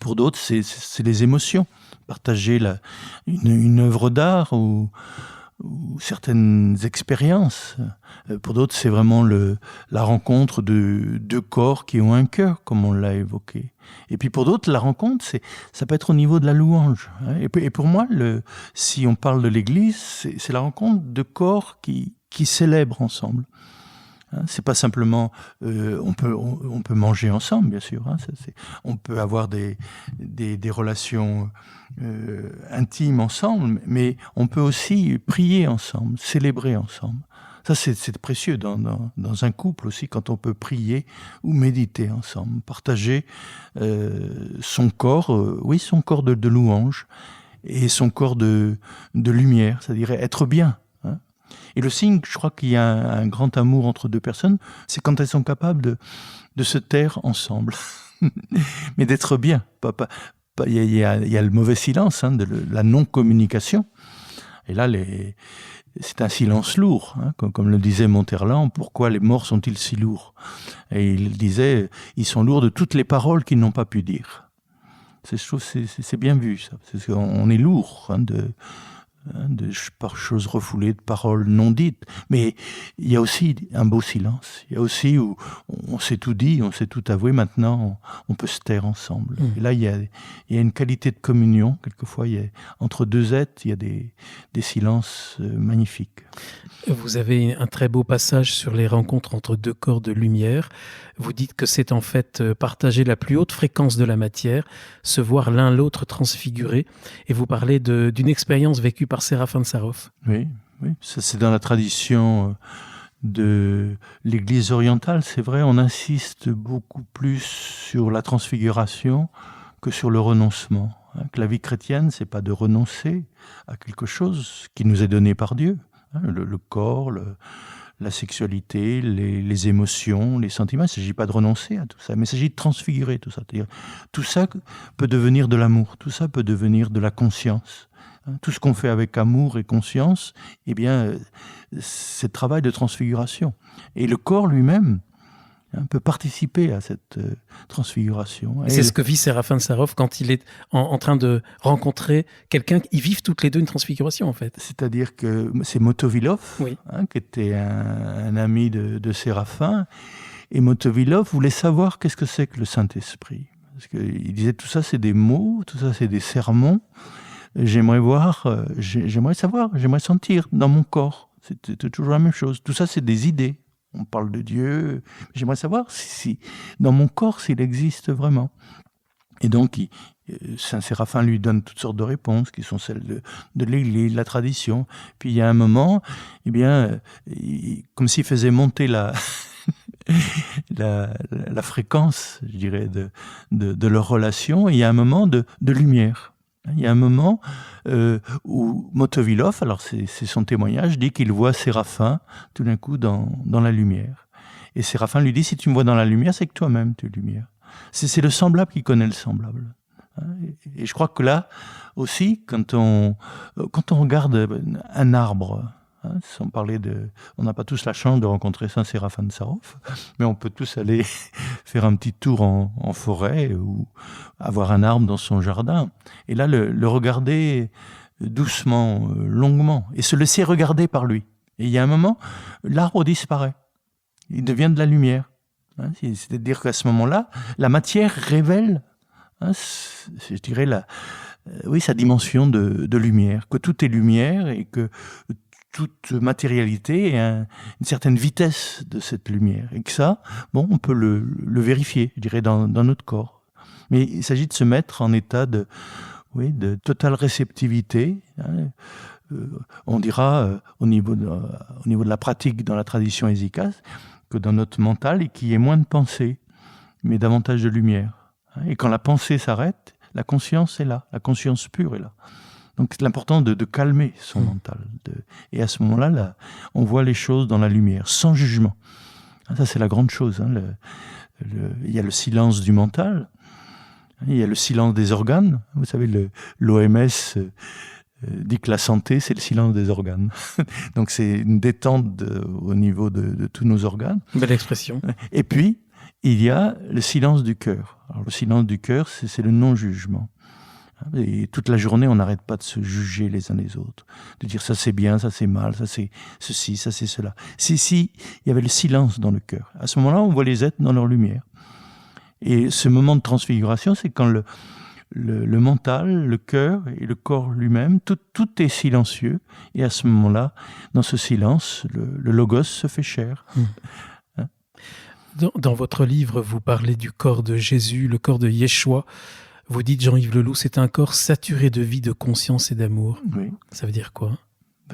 Pour d'autres, c'est les émotions. Partager une œuvre d'art ou certaines expériences. Pour d'autres, c'est vraiment la rencontre de deux corps qui ont un cœur, comme on l'a évoqué. Et puis pour d'autres, la rencontre, ça peut être au niveau de la louange. Et pour moi, si on parle de l'Église, c'est la rencontre de corps qui célèbrent ensemble. C'est pas simplement on peut manger ensemble, bien sûr. On peut avoir des relations intimes ensemble, mais on peut aussi prier ensemble, célébrer ensemble. Ça, c'est précieux dans un couple aussi, quand on peut prier ou méditer ensemble, partager son corps, son corps de louange et son corps de lumière, c'est-à-dire être bien. Et le signe, je crois qu'il y a un grand amour entre deux personnes, c'est quand elles sont capables de se taire ensemble, mais d'être bien. Il y a le mauvais silence, de la non-communication. Et là, c'est un silence lourd, comme le disait Monterland. Pourquoi les morts sont-ils si lourds ? Et il disait, ils sont lourds de toutes les paroles qu'ils n'ont pas pu dire. C'est bien vu, ça. Parce qu'on est lourd de choses refoulées, de paroles non dites. Mais il y a aussi un beau silence. Il y a aussi où on s'est tout dit, on s'est tout avoué. Maintenant, on peut se taire ensemble. Et là, il y a une qualité de communion. Quelquefois, entre deux êtres, il y a des silences magnifiques. Vous avez un très beau passage sur les rencontres entre deux corps de lumière. Vous dites que c'est en fait partager la plus haute fréquence de la matière, se voir l'un l'autre transfiguré. Et vous parlez d'une expérience vécue par Séraphin de Sarov. Oui. Ça, c'est dans la tradition de l'Église orientale. C'est vrai, on insiste beaucoup plus sur la transfiguration que sur le renoncement. que la vie chrétienne, c'est pas de renoncer à quelque chose qui nous est donné par Dieu, le corps, la sexualité, les émotions, les sentiments. Il ne s'agit pas de renoncer à tout ça, mais il s'agit de transfigurer tout ça. C'est-à-dire, tout ça peut devenir de l'amour, tout ça peut devenir de la conscience. Tout ce qu'on fait avec amour et conscience, eh bien, c'est le travail de transfiguration. Et le corps lui-même peut participer à cette transfiguration. Et c'est ce que vit Séraphin de Sarov quand il est en train de rencontrer quelqu'un. Ils vivent toutes les deux une transfiguration, en fait. C'est-à-dire que c'est Motovilov, oui. Qui était un ami de Séraphin. Et Motovilov voulait savoir qu'est-ce que c'est que le Saint-Esprit. Parce qu'il disait, tout ça, c'est des mots, tout ça, c'est des sermons. J'aimerais savoir, j'aimerais sentir dans mon corps. C'est toujours la même chose. Tout ça, c'est des idées. On parle de Dieu. J'aimerais savoir si dans mon corps, s'il existe vraiment. Et donc, Saint Séraphin lui donne toutes sortes de réponses qui sont celles de l'Église, de la tradition. Puis il y a un moment, eh bien, comme s'il faisait monter la fréquence, je dirais, de leur relation. Et il y a un moment de lumière. Il y a un moment où Motovilov, alors c'est son témoignage, dit qu'il voit Séraphin tout d'un coup dans la lumière. Et Séraphin lui dit, si tu me vois dans la lumière, c'est que toi-même tu es lumière. C'est le semblable qui connaît le semblable. Et je crois que là aussi, quand on regarde un arbre, sans parler on n'a pas tous la chance de rencontrer Saint Séraphin de Sarov, mais on peut tous aller faire un petit tour en forêt ou avoir un arbre dans son jardin. Et là, le regarder doucement, longuement, et se laisser regarder par lui. Et il y a un moment, l'arbre disparaît. Il devient de la lumière. C'est-à-dire qu'à ce moment-là, la matière révèle, je dirais, sa dimension de lumière, que tout est lumière et que toute matérialité et une certaine vitesse de cette lumière. Et que ça, on peut le vérifier, je dirais, dans notre corps. Mais il s'agit de se mettre en état de totale réceptivité. On dira, au niveau de la pratique dans la tradition hésicace, que dans notre mental, qu'il y ait moins de pensée, mais davantage de lumière. Et quand la pensée s'arrête, la conscience est là, la conscience pure est là. Donc c'est important de calmer son mental. Et à ce moment-là, on voit les choses dans la lumière, sans jugement. Ça, c'est la grande chose. Il y a le silence du mental, il y a le silence des organes. Vous savez, l'OMS dit que la santé, c'est le silence des organes. Donc c'est une détente au niveau de tous nos organes. Belle expression. Et puis, il y a le silence du cœur. Alors le silence du cœur, c'est le non-jugement. Et toute la journée, on n'arrête pas de se juger les uns les autres, de dire ça c'est bien, ça c'est mal, ça c'est ceci, ça c'est cela. Si, il y avait le silence dans le cœur. À ce moment-là, on voit les êtres dans leur lumière. Et ce moment de transfiguration, c'est quand le mental, le cœur et le corps lui-même, tout est silencieux. Et à ce moment-là, dans ce silence, le logos se fait chair. Dans votre livre, vous parlez du corps de Jésus, le corps de Yeshua. Vous dites, Jean-Yves Leloup, c'est un corps saturé de vie, de conscience et d'amour. Oui. Ça veut dire quoi ?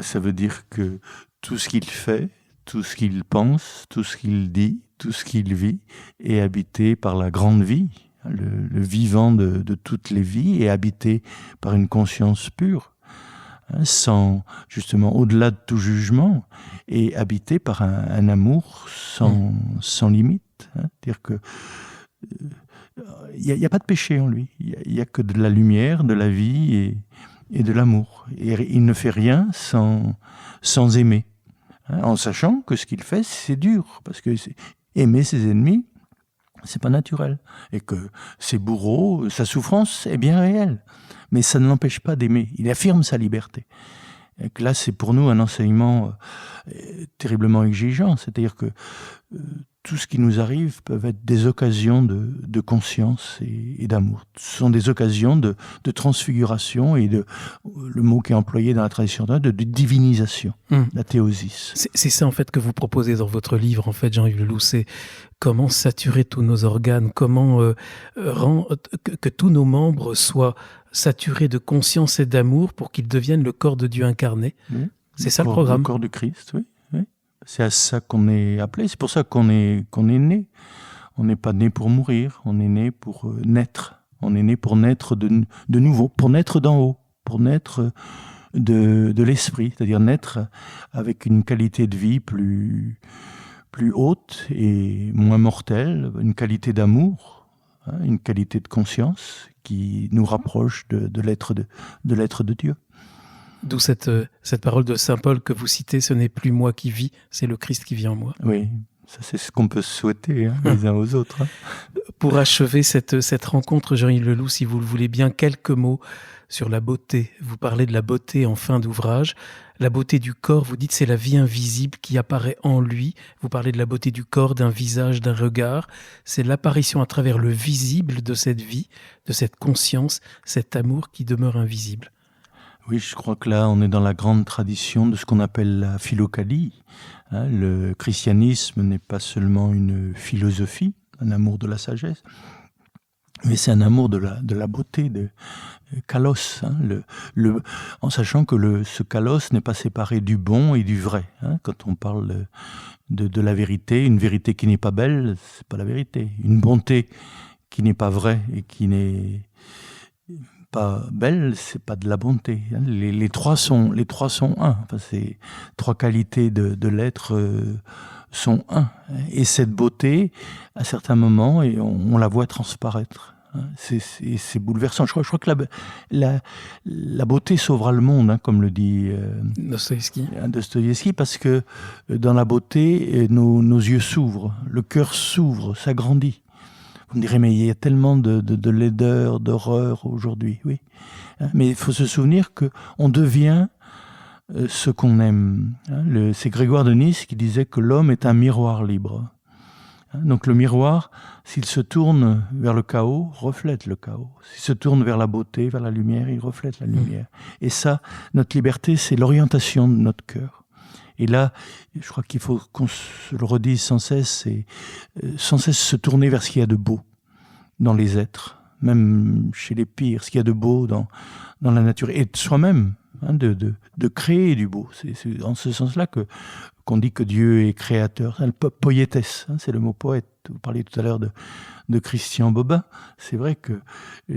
Ça veut dire que tout ce qu'il fait, tout ce qu'il pense, tout ce qu'il dit, tout ce qu'il vit est habité par la grande vie. Le vivant de toutes les vies est habité par une conscience pure, sans, justement, au-delà de tout jugement, et habité par un amour sans limite. C'est-à-dire que il n'y a pas de péché en lui. Il n'y a que de la lumière, de la vie et de l'amour. Et il ne fait rien sans aimer. En sachant que ce qu'il fait, c'est dur. Parce que aimer ses ennemis, c'est pas naturel. Et que ses bourreaux, sa souffrance est bien réelle. Mais ça ne l'empêche pas d'aimer. Il affirme sa liberté. Et que là, c'est pour nous un enseignement terriblement exigeant. C'est-à-dire que tout ce qui nous arrive peuvent être des occasions de conscience et d'amour. Ce sont des occasions de transfiguration et le mot qui est employé dans la tradition de divinisation, la théosis. C'est ça en fait que vous proposez dans votre livre, en fait, Jean-Yves Leloup, c'est comment saturer tous nos organes, comment que tous nos membres soient saturés de conscience et d'amour pour qu'ils deviennent le corps de Dieu incarné. Oui. C'est ça le programme. Le corps du Christ, oui. C'est à ça qu'on est appelé, c'est pour ça qu'on est né. On n'est pas né pour mourir, on est né pour naître. On est né pour naître de nouveau, pour naître d'en haut, pour naître de l'esprit, c'est-à-dire naître avec une qualité de vie plus haute et moins mortelle, une qualité d'amour, une qualité de conscience qui nous rapproche de l'être de Dieu. D'où cette parole de saint Paul que vous citez, ce n'est plus moi qui vis, c'est le Christ qui vit en moi. Oui, ça c'est ce qu'on peut se souhaiter les uns aux autres. Pour achever cette rencontre, Jean-Yves Leloup, si vous le voulez bien, quelques mots sur la beauté. Vous parlez de la beauté en fin d'ouvrage. La beauté du corps, vous dites, c'est la vie invisible qui apparaît en lui. Vous parlez de la beauté du corps, d'un visage, d'un regard. C'est l'apparition à travers le visible de cette vie, de cette conscience, cet amour qui demeure invisible. Oui, je crois que là, on est dans la grande tradition de ce qu'on appelle la philokalie. Le christianisme n'est pas seulement une philosophie, un amour de la sagesse, mais c'est un amour de la beauté, de kalos, en sachant que ce kalos n'est pas séparé du bon et du vrai. Quand on parle de la vérité, une vérité qui n'est pas belle, c'est pas la vérité. Une bonté qui n'est pas vraie et qui n'est pas belle, c'est pas de la bonté. Les trois sont un. Enfin, ces trois qualités de l'être sont un. Et cette beauté, à certains moments, et on la voit transparaître. C'est bouleversant. Je crois que la beauté sauvera le monde, comme le dit Dostoïevski, parce que dans la beauté, nos yeux s'ouvrent, le cœur s'ouvre, s'agrandit. Vous me direz, mais il y a tellement de laideur, d'horreur aujourd'hui. Oui, mais il faut se souvenir qu'on devient ce qu'on aime. C'est Grégoire de Nice qui disait que l'homme est un miroir libre. Donc le miroir, s'il se tourne vers le chaos, reflète le chaos. S'il se tourne vers la beauté, vers la lumière, il reflète la lumière. Et ça, notre liberté, c'est l'orientation de notre cœur. Et là, je crois qu'il faut qu'on se le redise sans cesse, c'est sans cesse se tourner vers ce qu'il y a de beau dans les êtres, même chez les pires, ce qu'il y a de beau dans la nature, et de soi-même, de créer du beau. C'est en ce sens-là qu'on dit que Dieu est créateur. Le poïétesse, c'est le mot poète. Vous parliez tout à l'heure de Christian Bobin. C'est vrai que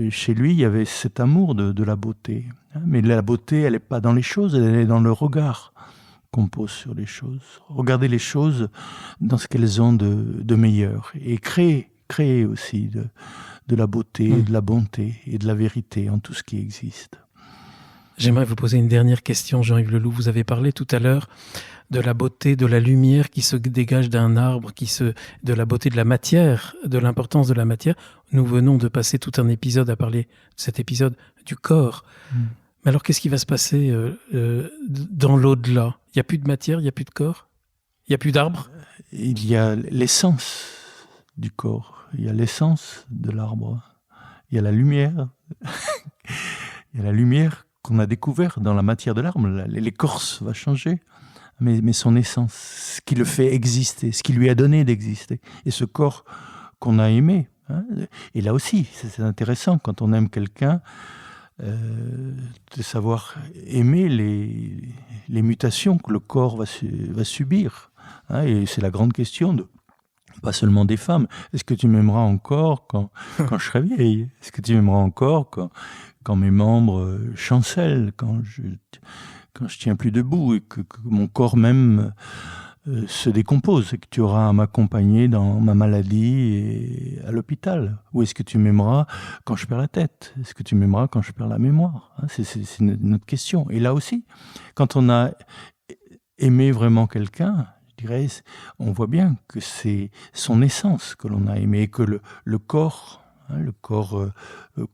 chez lui, il y avait cet amour de la beauté. Mais la beauté, elle n'est pas dans les choses, elle est dans le regard qu'on pose sur les choses. Regardez les choses dans ce qu'elles ont de meilleur. Et créer aussi de la beauté, de la bonté et de la vérité en tout ce qui existe. J'aimerais vous poser une dernière question, Jean-Yves Leloup. Vous avez parlé tout à l'heure de la beauté, de la lumière qui se dégage d'un arbre, de la beauté de la matière, de l'importance de la matière. Nous venons de passer tout un épisode à parler de cet épisode du corps. Mais alors, qu'est-ce qui va se passer dans l'au-delà ? Il n'y a plus de matière, il n'y a plus de corps ? Il n'y a plus d'arbre ? Il y a l'essence du corps, il y a l'essence de l'arbre, il y a la lumière. Il y a la lumière qu'on a découvert dans la matière de l'arbre. L'écorce va changer, mais son essence, ce qui le fait exister, ce qui lui a donné d'exister. Et ce corps qu'on a aimé. Et là aussi, c'est intéressant, quand on aime quelqu'un, de savoir aimer les mutations que le corps va subir. Et c'est la grande question pas seulement des femmes. Est-ce que tu m'aimeras encore quand je serai vieille ? Est-ce que tu m'aimeras encore quand mes membres chancellent, quand je tiens plus debout et que mon corps même se décompose et que tu auras à m'accompagner dans ma maladie et à l'hôpital ? Ou est-ce que tu m'aimeras quand je perds la tête ? Est-ce que tu m'aimeras quand je perds la mémoire ? C'est notre question. Et là aussi, quand on a aimé vraiment quelqu'un, je dirais, on voit bien que c'est son essence que l'on a aimé et que le corps, le corps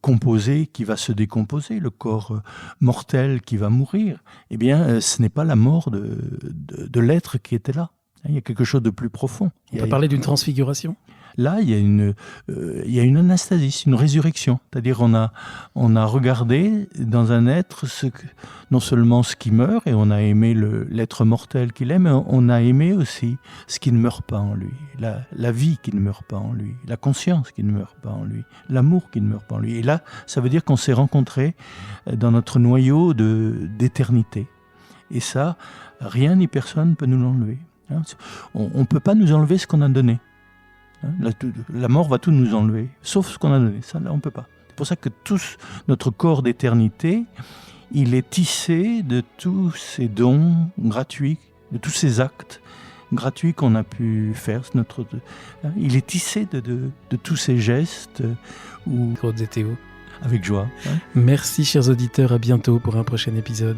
composé qui va se décomposer, le corps mortel qui va mourir, eh bien, ce n'est pas la mort de l'être qui était là. Il y a quelque chose de plus profond. On peut parler d'une transfiguration ? Là, il y a une anastasis, une résurrection. C'est-à-dire, on a regardé dans un être non seulement ce qui meurt, et on a aimé l'être mortel qu'il est, mais on a aimé aussi ce qui ne meurt pas en lui, la vie qui ne meurt pas en lui, la conscience qui ne meurt pas en lui, l'amour qui ne meurt pas en lui. Et là, ça veut dire qu'on s'est rencontrés dans notre noyau d'éternité. Et ça, rien ni personne ne peut nous l'enlever. On ne peut pas nous enlever ce qu'on a donné. La mort va tout nous enlever, sauf ce qu'on a donné. Ça, là, on ne peut pas. pour ça que notre corps d'éternité, il est tissé de tous ces dons gratuits, de tous ces actes gratuits qu'on a pu faire. Il est tissé de tous ces gestes. Claude Zétéo. Avec joie. Merci chers auditeurs, à bientôt pour un prochain épisode.